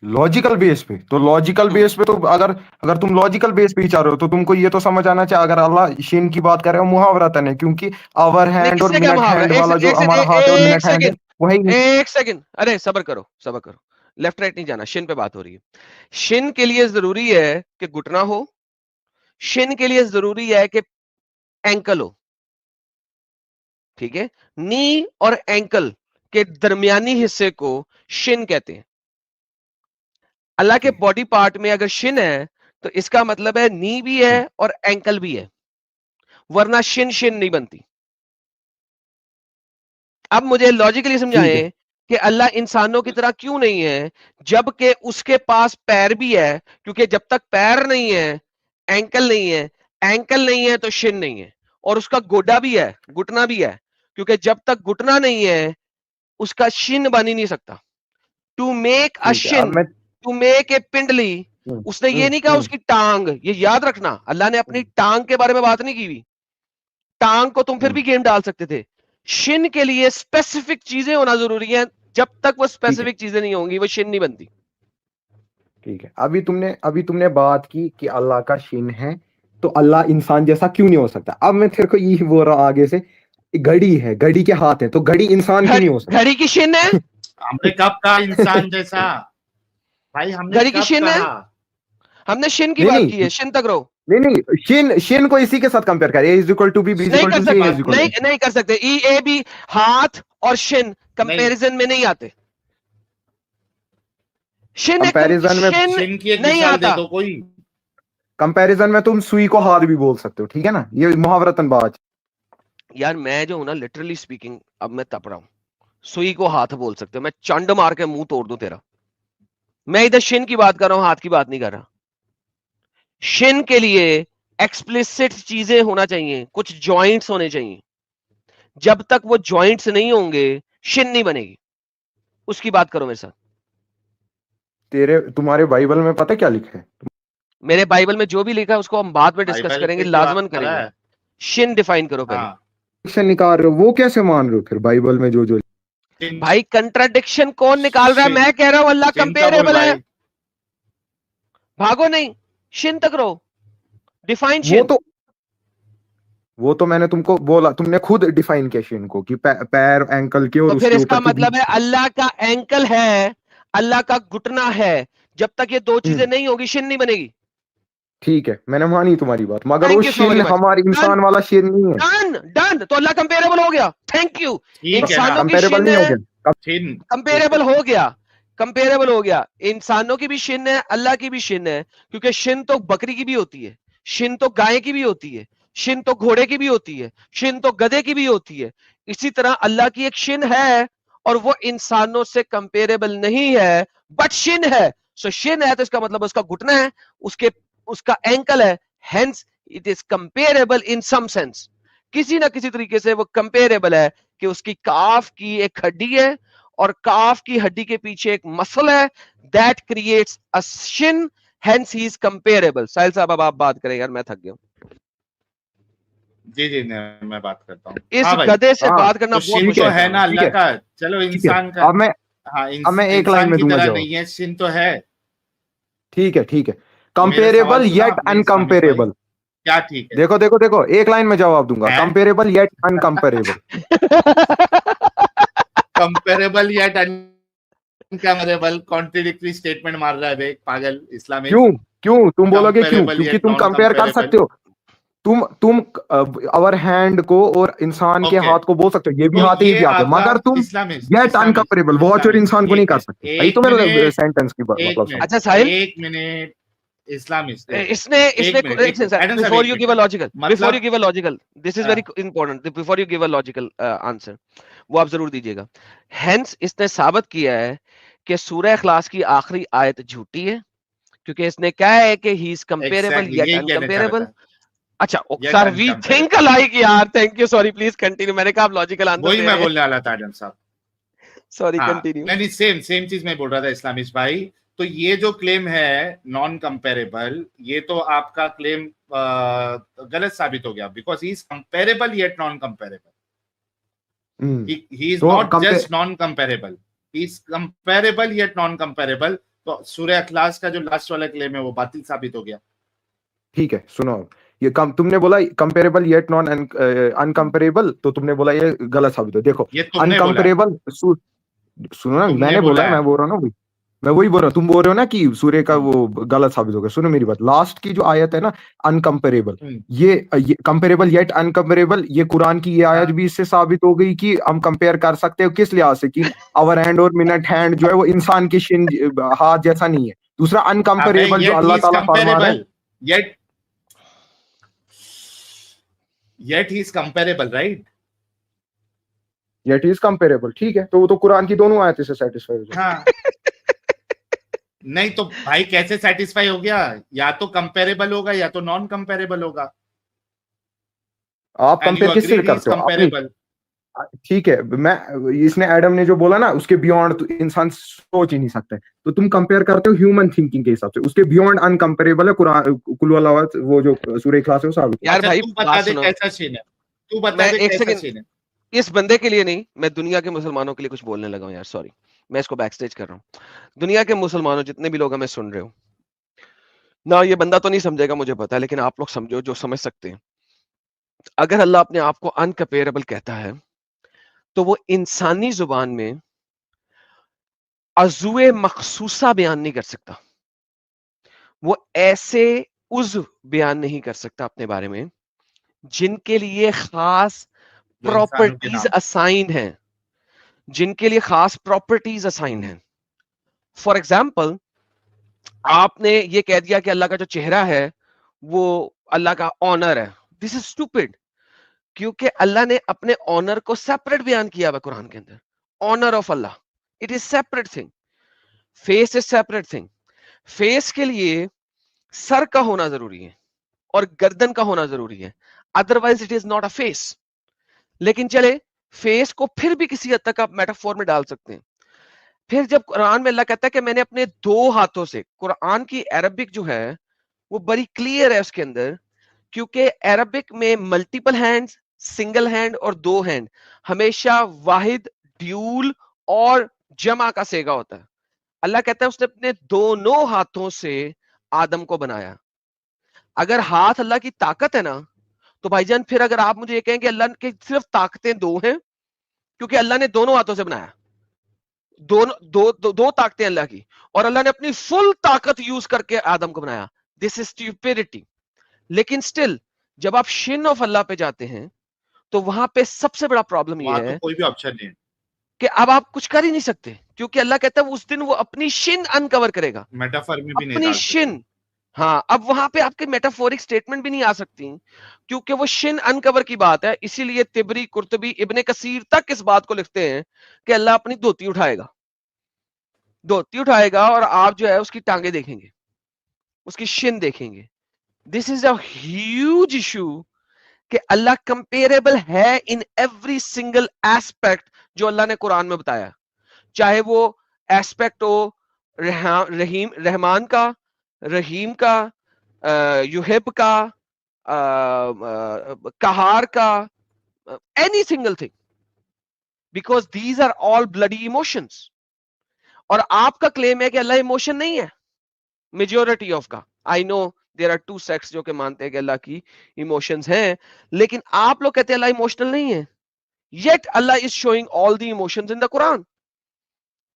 लॉजिकल बेस पे तो, लॉजिकल बेस पे तो अगर अगर तुम लॉजिकल बेस पे ही चाह रहे हो तो तुमको ये तो समझ आना चाहिए, अगर अल्लाह शिन की बात कर रहे हो मुहावरतन है, क्योंकि आवर नहीं, हैंड और किसने क्या मिनट मुहावरा? हैंड एक वाला सेकंड, जो एक सेकंड, हमारा हाथ और एक मिनट हैंड है सेकंड, वही। एक सेकंड। अरे सबर करो, सबर करो। लेफ्ट राइट नहीं जाना, शिन पे बात हो रही है। शिन के लिए जरूरी है कि घुटना हो। शिन के लिए जरूरी है कि एंकल हो। ठीक है? नी और एंकल के दरमियानी हिस्से को शिन कहते हैं। अल्लाह के बॉडी पार्ट में अगर शिन है तो इसका मतलब है नी भी है और एंकल भी है, वरना शिन शिन नहीं बनती। अब मुझे लॉजिकली ठीक है। समझाएं कि अल्लाह इंसानों की तरह क्यों नहीं है, जबकि उसके पास पैर भी है। क्योंकि जब तक पैर नहीं है, एंकल नहीं है, एंकल नहीं है तो शिन नहीं है। और उसका गोडा भी है, घुटना भी है, क्योंकि जब तक घुटना नहीं है उसका शिन बन ही नहीं सकता। टू मेक अ ठीक है अब शिन, मैं, टू मेक ए पिंडली, उसने ये नहीं कहा उसकी टांग। ये याद रखना, अल्लाह ने अपनी टांग के बारे में बात नहीं की हुई। टांग को तुम फिर भी गेम डाल सकते थे। शिन के लिए स्पेसिफिक चीजें होना जरूरी है। जब तक वो ठीक है। स्पेसिफिक चीजें नहीं होंगी वो शिन नहीं बनती। ठीक है, अभी तुमने बात की कि अल्लाह का शिन है, तो अल्लाह इंसान जैसा क्यों नहीं हो सकता? अब मैं तेरे को यही बोल रहा हूँ आगे से, घड़ी है, घड़ी के हाथ है, तो घड़ी इंसान क्यों नहीं हो सकता? घड़ी की शिन है? हमने कब कहा इंसान जैसा? भाई हमने घड़ी की कब शिन है? कहा? हमने शिन की नहीं बात नहीं की है, शिन तक रहो। नहीं नहीं, शिन शिन को इसी के साथ कंपेयर कर, A is equal to B, B is नहीं इक्वल कर टू सी, ए इज सकते, इक्वल नहीं टू। नहीं कर सकते। ई ए बी, हाथ और शिन नहीं, कंपैरिजन में नहीं आते। शिन एक कंपैरिजन में, शिन शिन की एक नहीं मिसाल दे आता। दो कोई। कंपैरिजन में तुम सुई को हाथ भी बोल सकते हो, ठीक है ना, ये मुहावरतन बात। यार मैं जो हूं ना, लिटरली स्पीकिंग, अब मैं तप रहा हूं। सुई को हाथ बोल सकते हो, मैं चंड मार के मुंह तोड़ दूं तेरा। मैं इधर शिन की बात कर रहा हूं, हाथ की बात नहीं कर रहा। शिन के लिए एक्सप्लिसिट चीजें होना चाहिए, कुछ जॉइंट्स होने चाहिए। जब तक वो जॉइंट्स नहीं होंगे शिन नहीं बनेगी। उसकी बात करो मेरे साथ। तुम्हारे बाइबल में पता क्या लिखा है? मेरे बाइबल में जो भी लिखा है उसको हम बाद में डिस्कस बाइबल करेंगे, पे जो आ लाजमन रहा करेंगे। है, शिन डिफाइन करो पहले। हाँ, निकाल रहे हो वो कैसे मान रहे हो फिर बाइबल में जो जो? भाई कंट्राडिक्शन कौन निकाल रहा है? शिन- मैं कह रहा हूं अल्लाह शिन का बोल कंपेरेबल है, भाई। भागो नहीं, शिन तक रहो, डिफाइन वो शिन। तो मैंने तुमको बोला, तुमने खुद डिफाइन किया शिन को कि पैर एंकल के और तो फिर उसके इसका ऊपर की मतलब है अल्लाह का एंकल है, अल्लाह का घुटना है, जब तक ये दो चीजें नहीं होगी शिन नहीं बनेगी। ठीक है, मैंने मानी तुम्हारी बात, मगर वो thank you so Shin very much. हमारे इंसान वाला शिन नहीं है। डन डन, तो अल्लाह कंपेरेबल हो गया, थैंक यू। ठीक है ना, इंसानों की कंपेरेबल शिन नहीं हो है, गया। शिन कंपेरेबल हो गया, कंपेरेबल हो गया। इंसानों की भी शिन है, अल्लाह की भी शिन है, क्योंकि शिन तो बकरी की भी होती है, शिन तो गाय की भी होती है, शिन तो घोड़े की भी होती है, शिन तो गधे की भी होती है। इसी तरह अल्लाह की एक शिन है और वो इंसानों से कंपेरेबल नहीं है, बट शिन है। सो शिन है तो इसका मतलब उसका घुटना है, उसका एंकल है, hence it is comparable in some sense. किसी ना किसी तरीके से वो कंपेरेबल है कि उसकी काफ की एक हड्डी है और काफ की हड्डी के पीछे एक मसल है, that creates a shin, hence he is comparable. Sahil साहब अब आप बात करें यार, मैं थक गया हूं। जी मैं बात करता हूँ। इस हाँ भाई, गधे से हाँ, बात करना तो बहुत शिन मुश्किल तो है ना ठीक अल्लाह है, का, चलो ठीक है। इंसान का। अब हाँ, मैं एक लाइन इंसान में की दूंगा तरह जवाब। नहीं है, शिन तो है। ठीक है, ठीक है। मेरा सवाल कंपेरेबल सुना येट आपने इस्लामिश भाई? अनकंपेरेबल। क्या ठीक है? देखो एक लाइन में जवाब दूंगा। है कंपेरेबल येट अनकंपेरेबल। कंपेरेबल या अनकंपेरेबल, कॉन्ट्रडिक्टरी स्टेटमेंट मार रहा है बे पागल इस्लामिश। क्यों तुम बोलोगे क्यों? कंपेरेबल क्योंकि या तुम नॉन कंपेयर कर कंपेरेबल। सकते हो। तुम अवर हैंड को और इंसान के ओके, हाथ को बोल सकते हो, ये भी तो हाथ है, ये ये भी हाथ है, आपका मगर तुम इस्लामिश येट अनकंपेरेबल वॉच और इंसान को नहीं ठीक कर है। सकते। भाई तो मैं सेंटेंस की मतलब समझ। अच्छा साहिल, एक मिनट इस्लामिश देखो, इसने एक मिनट एडम साहब, बिफोर एक you minute give a logical, before you मतलब give a logical, this is very important, before you give a logical answer, वो आप जरूर दीजिएगा। हेंस इसने साबित किया है कि सूरह इखलास की आखिरी आयत झूठी है, क्योंकि इसने कहा है कि he is comparable exactly yet यही कहना चाह रहा अनकंपेरेबल। था, अच्छा yet sir, we think uncomparable, alike यार, thank you, sorry, please continue. मैंने कहा आप लॉजिकल आंसर वही दे मैं रहे हैं, बोलने वाला था एडम साहब। सॉरी हाँ कंटिन्यू। नहीं सेम सेम चीज मैं बोल रहा था इस्लामिश भाई। तो ये जो क्लेम है नॉन कंपेरेबल, ये तो आपका क्लेम गलत साबित हो गया, because he is comparable yet non comparable. He is तो not just non comparable, he is comparable yet non comparable. तो सूरह अखलास का जो लास्ट वाला क्लेम है वो बातिल साबित हो गया। ठीक है, सुनो, ये तुमने बोला कंपेरेबल येट नॉन अनकंपेरेबल, तो तुमने बोला ये गलत साबित हो। देखो ये तुमने बोला है, अनकंपेरेबल, सुनो ना, तुमने मैंने बोला बोला है, है। मैं बोल रहा हूँ ना, मैं वही बोल रहा हूँ। तुम बोल रहे हो ना कि सूर्य का वो गलत साबित हो गया। सुनो मेरी बात, लास्ट की जो आयत है ना, अनकंपेरेबल, ये कंपेरेबल येट अनकंपेरेबल, ये कुरान की ये आयत हाँ, भी इससे साबित हो गई कि हम कंपेयर कर सकते हो। किस लिहाज से? कि आवर हैंड और मिनट हैंड जो है वो इंसान की शिन हाथ जैसा नहीं है। दूसरा अबे अनकंपेरेबल जो येट ही अल्लाह इज ताला फरमा रहे हैं, comparable, yet he is comparable, right? Yet is comparable. ठीक है, तो वो तो कुरान की दोनों आयतें से सेटिस्फाई हो जाए। हाँ नहीं तो भाई कैसे सेटिस्फाई हो गया? या तो कंपेरेबल होगा या तो नॉन कंपेरेबल होगा। आप एंड यू कंपेयर किससे अग्रीड ही इज करते हो? अपनी। कंपेरेबल। ठीक है, मैं, इसने एडम ने जो बोला ना, उसके बियॉन्ड तो इंसान सोच ही नहीं सकता है। तो तुम कंपेयर करते हो ह्यूमन थिंकिंग के हिसाब से, उसके बियॉन्ड अनकंपेरेबल है कुरान, कुल वाला वो जो सूरह इखलास है वो साबित है। यार अच्छा भाई तू बता बात दे सुनो, कैसा सीन है, तू बता मैं दे एक कैसा सेकंड, सीन है। इस बंदे के लिए नहीं, मैं दुनिया के मुसलमानों के लिए कुछ बोलने लगा हूं यार, सॉरी, मैं इसको बैकस्टेज कर रहा हूं। दुनिया के मुसलमानों, जितने भी लोग हमें सुन रहे हो ना, ये बंदा तो नहीं समझेगा मुझे पता है, लेकिन आप लोग समझो जो समझ सकते हैं। अगर अल्लाह अपने आप को अनकंपेरेबल कहता है, तो वो इंसानी जुबान में अज़ुए मखसूसा बयान नहीं कर सकता, वो ऐसे उज़्व बयान नहीं कर सकता अपने बारे में जिनके लिए खास जो इंसानों के प्रॉपर्टीज नाम। असाइन हैं, जिनके लिए खास प्रॉपर्टीज असाइन हैं। फॉर एग्जाम्पल, आपने ये कह दिया कि अल्लाह का जो चेहरा है वो अल्लाह का ऑनर है, दिस इज स्टूपिड, क्योंकि अल्लाह ने अपने ऑनर को सेपरेट बयान किया हुआ कुरान के अंदर। ऑनर ऑफ अल्लाह, it is separate thing, face is separate thing. Face के लिए सर का होना जरूरी है और गर्दन का होना जरूरी है, otherwise it is not a face. लेकिन चले, फेस को फिर भी किसी हद तक आप मेटाफोर में डाल सकते हैं। फिर जब कुरान में अल्लाह कहता है कि मैंने अपने दो हाथों से, कुरान की अरबिक जो है वो बड़ी क्लियर है उसके अंदर, क्योंकि अरबिक में मल्टीपल हैंड्स, सिंगल हैंड और दो हैंड हमेशा वाहिद, ड्यूल और जमा का सेगा होता है। अल्लाह कहता है उसने अपने दोनों हाथों से आदम को बनाया। अगर हाथ अल्लाह की ताकत है ना, तो भाईजान फिर अगर आप मुझे ये कहें कि अल्लाह की सिर्फ ताकतें दो हैं, क्योंकि अल्लाह ने दोनों हाथों से बनाया, दोनों दो ताकतें अल्लाह की, और अल्लाह ने अपनी फुल ताकत यूज करके आदम को बनाया। This is stupidity. लेकिन स्टिल जब आप शिन ऑफ अल्लाह पे जाते हैं, तो वहां पे सबसे बड़ा प्रॉब्लम वहां यह तो है कोई भी ऑप्शन नहीं है, कि अब आप कुछ कर ही नहीं सकते, क्योंकि अल्लाह कहता है उस दिन वो अपनी शिन अनकवर करेगा, मेटाफर में भी नहीं अपनी डाल सकते। शिन। हाँ, अब वहां पे आपके मेटाफोरिक स्टेटमेंट भी नहीं आ सकती, क्योंकि वो शिन अनकवर की बात है। इसीलिए तिबरी, कुर्तबी, इब्ने कसीर तक इस बात को लिखते हैं कि अल्लाह अपनी धोती उठाएगा, धोती उठाएगा और आप जो है उसकी टांगे देखेंगे, उसकी शिन देखेंगे। This is a huge issue कि अल्लाह कंपेरेबल है इन एवरी सिंगल एस्पेक्ट जो अल्लाह ने कुरान में बताया, चाहे वो एस्पेक्ट हो रहीम, रहमान का, रहीम का, युहिब का, कहार का, any single thing, because these are all bloody emotions. और आपका क्लेम है कि अल्लाह इमोशन नहीं है, मेजोरिटी ऑफ का। I know there are two sects जो कि मानते हैं कि अल्लाह की इमोशंस हैं, लेकिन आप लोग कहते हैं अल्लाह इमोशनल नहीं है, yet Allah is showing all the emotions in the Quran.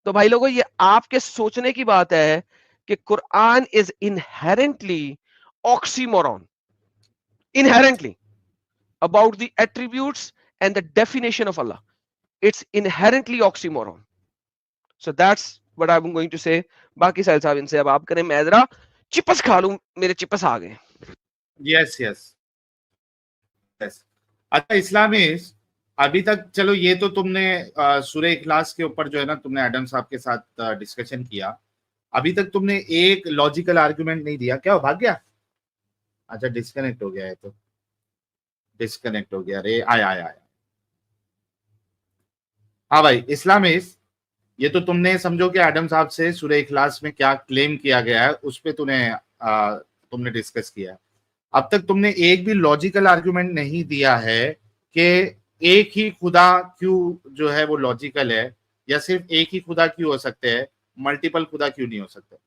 तो भाई लोगों, ये आपके सोचने की बात है कि Quran is inherently oxymoron, inherently about the attributes and the definition of Allah. It's inherently oxymoron. So that's what I'm going to say. बाकी साहिल साहब इनसे अब आप करें, मैं जरा चिपस खा लूं, मेरे चिपस आ गए। Yes yes yes. अच्छा इस्लामिस्ट, अभी तक चलो ये तो तुमने सूरह इखलास के ऊपर जो है ना, तुमने एडम साहब के साथ डिस्कशन किया। अभी तक तुमने एक लॉजिकल आर्गुमेंट नहीं दिया। क्या भाग गया? अच्छा डिस्कनेक्ट हो गया है, तो डिस्कनेक्ट हो गया रे। आया आया आया। हाँ भाई इस्लामिस्ट, ये तो तुमने समझो कि एडम साहब से सूरह इखलास में क्या क्लेम किया गया है उस पे तुमने डिस्कस किया। अब तक तुमने एक भी लॉजिकल आर्गुमेंट नहीं दिया है कि एक ही खुदा क्यों जो है वो लॉजिकल है, या सिर्फ एक ही खुदा क्यों हो सकते हैं, मल्टीपल खुदा क्यों नहीं हो सकते।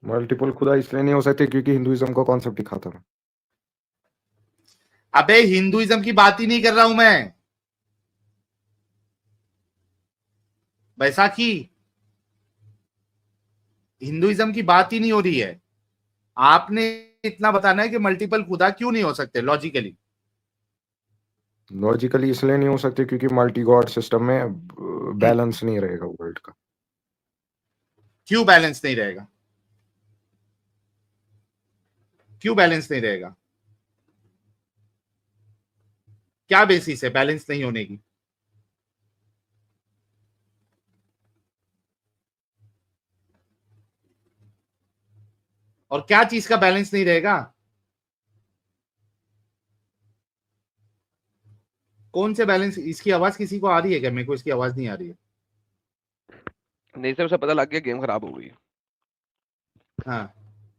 मल्टीपल खुदा इसलिए नहीं हो सकते क्योंकि हिंदुइज्म का कॉन्सेप्ट ही खत्म है। अबे हिंदुइज्म की बात ही नहीं कर रहा हूं मैं, बैसाखी, हिंदुइज्म की बात ही नहीं हो रही है। आपने इतना बताना है कि मल्टीपल खुदा क्यों नहीं हो सकते लॉजिकली। लॉजिकली इसलिए नहीं हो सकते क्योंकि मल्टी गॉड सिस्टम में बैलेंस नहीं रहेगा वर्ल्ड का। क्यों बैलेंस नहीं रहेगा? क्यों बैलेंस नहीं रहेगा? क्या बेसिस है बैलेंस नहीं होने की? और क्या चीज का बैलेंस नहीं रहेगा? कौन से बैलेंस? इसकी आवाज किसी को आ रही है क्या? मेरे को इसकी आवाज नहीं आ रही है। नहीं सर, उसे पता लग गया गेम खराब हो गई। हाँ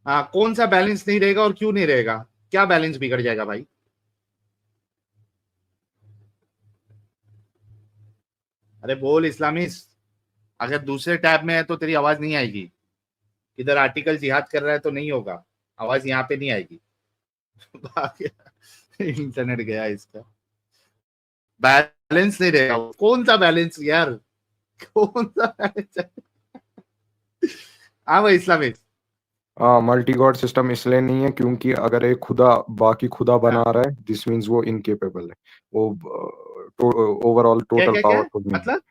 हाँ, कौन सा बैलेंस नहीं रहेगा और क्यों नहीं रहेगा? क्या बैलेंस बिगड़ जाएगा भाई? अरे बोल इस्लामिस्ट। अगर दूसरे टैब में है तो तेरी आवाज नहीं आएगी। इधर आर्टिकल जिहाद कर रहा है तो नहीं होगा, आवाज यहाँ पे नहीं आएगी। इंटरनेट गया इसका, बैलेंस नहीं रहेगा। कौन सा बैलेंस यार, कौन सा बैलेंस? हाँ भाई इस्लामिस्ट। मल्टी गॉड सिस्टम इसलिए नहीं है क्योंकि अगर एक खुदा बाकी खुदा बना रहा है, दिस मींस वो इनकेपेबल है, वो ओवरऑल क्या टोटल क्या क्या पावरफुल नहीं है। मतलब?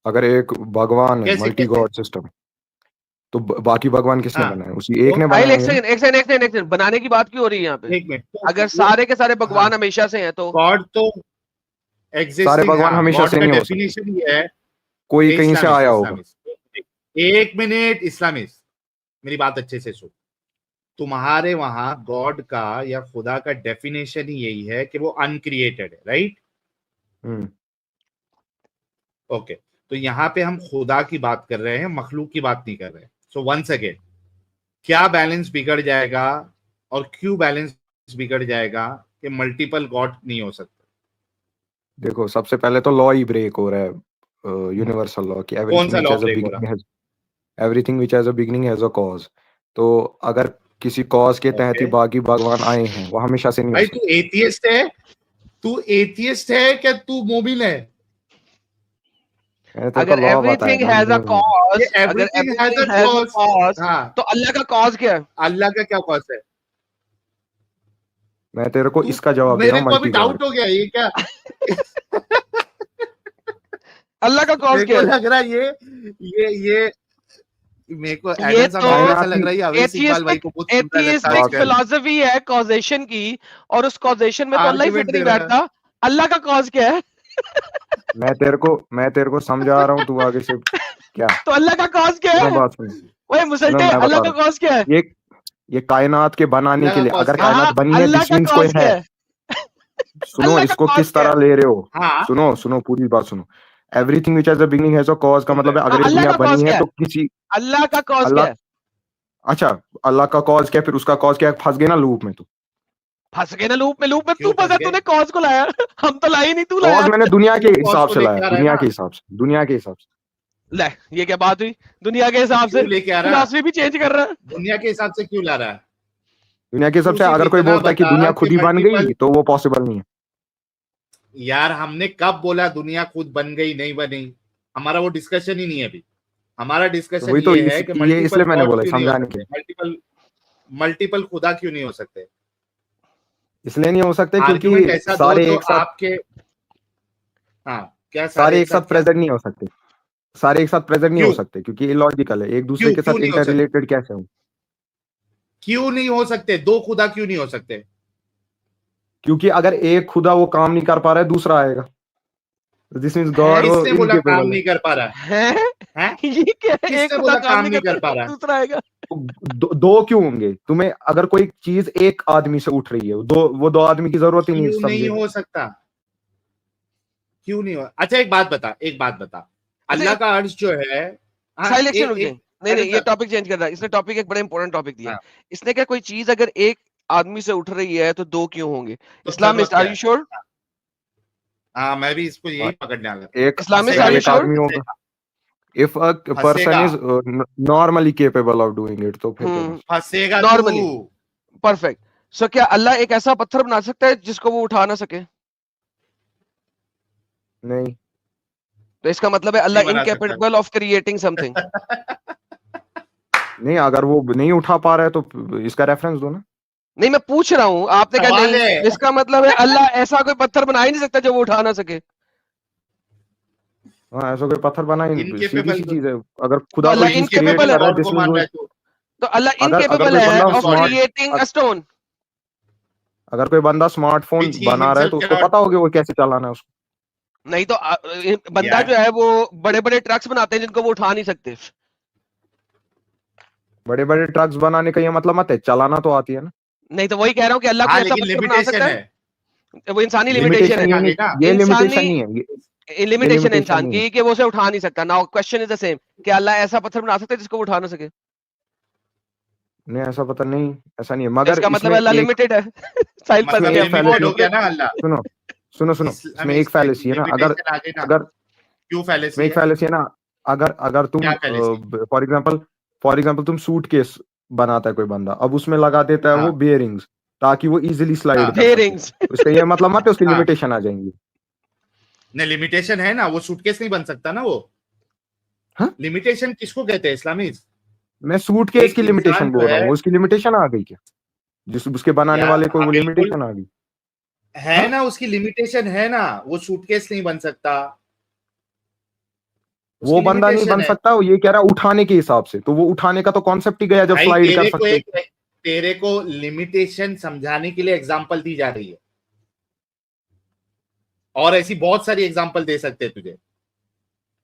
अगर एक भगवान है, कैसे मल्टी कैसे? गॉड सिस्टम, तो बाकी भगवान किसने हाँ बनाया? उसी एक ने साहिल बनाया एक है। सेकंड, एक सेकंड, एक सेकंड, एक सेकंड, बनाने की बात क्यों हो रही है यहाँ पे? एक मिनट। अगर सारे के सारे भगवान हाँ, हमेशा से हैं तो गॉड तो सारे एग्जिस्टिंग। भगवान हाँ, हमेशा गॉड से का नहीं हो सकते, डेफिनेशन ये है। कोई कहीं से इस्लामिस्ट आया होगा। इस्लामिस्ट एक मिनट इस्लामिस्ट, मेरी बात अच्छे से सुन। तुम्हारे वहां गॉड का या खुदा का डेफिनेशन ही यही है कि वो अनक्रिएटेड है, राइट? ओके, तो यहाँ पे हम खुदा की बात कर रहे हैं, मखलूक की बात नहीं कर रहे हैं। सो वंस अगेन, क्या बैलेंस बिगड़ जाएगा और क्यों बैलेंस बिगड़ जाएगा कि मल्टीपल गॉड नहीं हो सकते? देखो, सबसे पहले तो लॉ ही ब्रेक हो रहा है यूनिवर्सल लॉ कि कौन सा everything law which has a break हो रहा? Beginning has everything which has a beginning has a cause. तो अगर किसी कॉज के तहत ही ओके बाकी भगवान आए हैं, वो हमेशा से नहीं हो भाई सकते। तू एथियस्ट है, तू एथियस्ट है क्या तू मोमिन है? मैंने तेरे को अगर लॉ बताया एवरीथिंग ना, हैज अ नहीं कॉज, ये अगर everything has everything a has a cause. Cause, हाँ, तो अल्लाह का कॉज क्या है? अल्लाह का क्या कॉज है? मैं तेरे को तू इसका जवाब दे रहा मेरे हूँ को अभी मल्टी गॉड डाउट हो गया ये क्या अल्लाह का कॉज मेरे क्या को है? लग रहा है ये मेरे को ये एडम तो समझाने ऐसा कायनात लग की रहा है ये अवेश इकबाल भाई एथियस्टिक को बहुत सुंदर लगता है एथियस्टिक बात आजकल। सुन, फिलॉसफी है कॉजेशन की, और उस कॉजेशन में तो अल्लाह ही आर्गुमेंट फिट नहीं दे रहा है। बैठता। अल्लाह का कॉज क्या है? मैं तेरे को समझा रहा हूँ, तू आगे से क्या। तो अल्लाह का कॉज क्या सुनो है? बात सुन, ओए सुनो मुसलटे, मैं अल्लाह बता का रहा हूँ। कॉज क्या है? ये कायनात के बनाने अल्लाह के का लिए, कॉज अगर क्या है? हाँ, कायनात बनी है अल्लाह दिस का मीन्स कोई कॉज है। क्या है? सुनो, अल्लाह का इसको कॉज किस क्या तरह है? ले रहे हो। हाँ सुनो पूरी बात सुनो। Everything which has a beginning has a cause का सुन मतलब रहे है हाँ, अगर ये अल्लाह दुनिया का बनी कॉज है क्या है? तो किसी अल्लाह का कॉज क्या अल्लाह, है? अच्छा अल्लाह का कॉज क्या है, फिर उसका कॉज क्या है, फंस गए ना लूप में। तू फंस गए ना लूप में तू क्यों फंस फंसा, गए? तूने कॉज को लाया हम तो लाई नहीं, तू कॉज लाया। मैंने दुनिया के तू कॉज हिसाब को से लेके लाया, आ रहा है ना, दुनिया के हिसाब से। ले, ये क्या बात हुई? दुनिया के हिसाब से क्यों लेके आ रहा है? फिलॉसफी भी चेंज कर रहा है। दुनिया के हिसाब से क्यों ला रहा है? दुनिया के हिसाब तू से सिर्फ अगर कोई इतना बोलता है कि बता दुनिया कि खुद ही बन मल्टीपल। गई तो वो पॉसिबल नहीं है। यार हमने कब बोला दुनिया खुद बन गई नहीं बनी? हमारा वो डिस्कशन ही नहीं है अभी। हमारा तो डिस्कशन वही तो ये है कि ये मल्टीपल इसलिए मैंने गॉड बोला क्यों नहीं हो समझाने के सकते, लिए। मल्टीपल मल्टीपल खुदा क्यों नहीं हो सकते? इसलिए नहीं हो सकते क्योंकि आर्ग्यूमेंट ऐसा दो सारे जो एक साथ आपके। हाँ, क्या सारे सारे एक एक साथ साथ क्या? प्रेजेंट नहीं हो सकते। सारे एक साथ प्रेजेंट नहीं हो क्यों सकते क्योंकि इलॉजिकल है, एक दूसरे क्यों के क्यों साथ नहीं हो इंटर सकते? रिलेटेड कैसे हो। क्यों नहीं हो सकते? दो खुदा क्यों नहीं हो सकते? क्योंकि अगर एक खुदा वो काम नहीं कर पा रहा है, दूसरा आएगा। दिस मीन्स है? गॉड वो किसने बोला काम इनकेपेबल है। नहीं कर पा रहा हैं? है? हैं? ये क्या है? एक किसने खुदा बोला काम काम नहीं नहीं कर करता, पा रहा? दूसरा आएगा। तो दो क्यों होंगे तुम्हें, अगर कोई चीज एक आदमी से उठ रही है, वो दो आदमी की जरूरत ही नहीं क्यों नहीं समझेगा। हो सकता? क्यों नहीं हो? अच्छा एक बात बता अल्लाह नहीं, का अर्श जो है। हाँ साहिल एक रुक जाए। एक नहीं अरे नहीं, ये टॉपिक चेंज कर रहा है। इसने टॉपिक एक बड़ा इंपॉर्टेंट टॉपिक दिया हाँ, है। इसने क्या, कोई चीज अगर एक आदमी से उठ रही है तो दो क्यों होंगे? तो जरूरत इस्लामिस्ट, क्या आर यू है? श्योर? हाँ मैं भी इसको हाँ, यही पकड़ने आ गया। एक इस्लामिस्ट, फंसेगा आर यू एक बेटा, श्योर? आदमी होगा। फंसेगा इफ अ पर्सन फंसेगा is normally capable of doing it, तो फिर क्या कर सकते। फंसेगा तू। Normally, perfect. सो क्या अल्लाह एक ऐसा पत्थर बना सकता है जिसको वो उठा ना सके? नहीं तो इसका मतलब है नहीं अल्लाह बना सकता। Incapable of creating something. नहीं, अगर वो नहीं उठा पा रहा है तो इसका रेफरेंस दो ना। नहीं, मैं पूछ रहा हूं, आपने कहा सवाल नहीं, है। तो इसका मतलब है अल्लाह ऐसा कोई पत्थर बना ही नहीं सकता जो वो उठा ना सके। हाँ, ऐसा कोई पत्थर बना ही, सीधी इनकेपेबल सी तो चीज है। अगर तो खुदा कोई अल्लाह चीज क्रिएट इनकेपेबल है। कर रहा है, गॉड को दिस मींस मान वो, रहा है तू। तो अल्लाह अगर इनकेपेबल कोई है बंदा of smart creating a stone. अगर कोई बंदा स्मार्टफोन Which he बना रहा है himself तो उसको cannot पता do. होगा वो कैसे चलाना है उसको। नहीं तो बंदा यार जो है वो बड़े बड़े ट्रक्स बनाते हैं जिनको वो उठा नहीं सकते। बड़े बड़े ट्रक्स बनाने का ये मतलब मत है, चलाना तो आती है ना। नहीं तो वही कह रहा हूँ कि अल्लाह हाँ कोई ऐसा लेकिन पत्थर बना लिमिटेशन सकता है। है, वो इंसानी लिमिटेशन लिमिटेशन है। ये आ नहीं, गई ना। ये इंसानी लिमिटेशन नहीं है, ये लिमिटेशन है लिमिटेशन इंसान नहीं है। की कि वो उसे उठा नहीं सकता। Now question is the same, कि अल्लाह ऐसा पत्थर बना सकता है जिसको वो उठा ना सके? नहीं ऐसा पता नहीं, ऐसा नहीं है, तो मगर इसका मतलब इसमें अल्लाह एक लिमिटेड है। साहिल फंस मतलब इसमें गया, एक लिमिटेड फैलेसी, हो वो गया ना अल्लाह। सुनो सुनो सुनो, इसमें एक फैलेसी है ना। अगर लिमिटेशन आ गई ना। अगर क्यों इसमें फैलेसी एक है? फैलेसी है ना, अगर अगर तुम क्या फैलेसी? फॉर एग्जांपल तुम सूटकेस बनाता है कोई बंदा, अब उसमें लगा देता है वो हाँ बियरिंग्स ताकि वो इजीली स्लाइड हाँ कर सके, बेरिंग्स। तो इसका ये मतलब मत है उसकी हाँ, लिमिटेशन आ जाएंगी। नहीं लिमिटेशन है ना, वो सूटकेस नहीं बन सकता ना वो। हाँ, लिमिटेशन किसको कहते हैं इस्लामी? मैं सूटकेस एक की इंसान लिमिटेशन जो बोल रहा है। हूँ, उसकी लिमिटेशन आ गई क्या, जिस उसके बनाने यार वाले को हाँ वो बिल्कुल लिमिटेशन आ गई। है हाँ, ना, उसकी लिमिटेशन है ना, वो सूटकेस नहीं बन सकता। वो उसकी बंदा नहीं लिमिटेशन बन है। सकता, वो ये कह रहा है उठाने के हिसाब से, तो वो उठाने का तो कॉन्सेप्ट ही गया जब भाई स्लाइड कर सकते। तेरे को लिमिटेशन समझाने के लिए एग्जांपल दी जा रही है, और ऐसी बहुत सारी एग्जांपल दे सकते हैं तुझे।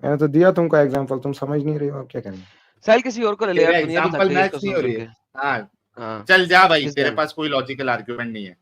मैंने तो दिया तुमको एग्जांपल, तुम समझ नहीं रहे हो, आप क्या करेंगे। साहिल किसी और को ले ले यार, तेरा दुनिया भी थक एग्जांपल गई है मैच इसको नहीं सुन हो सुन रही के। है। हाँ हाँ, चल जा भाई, किस तेरे डन। पास कोई लॉजिकल आर्ग्यूमेंट नहीं है।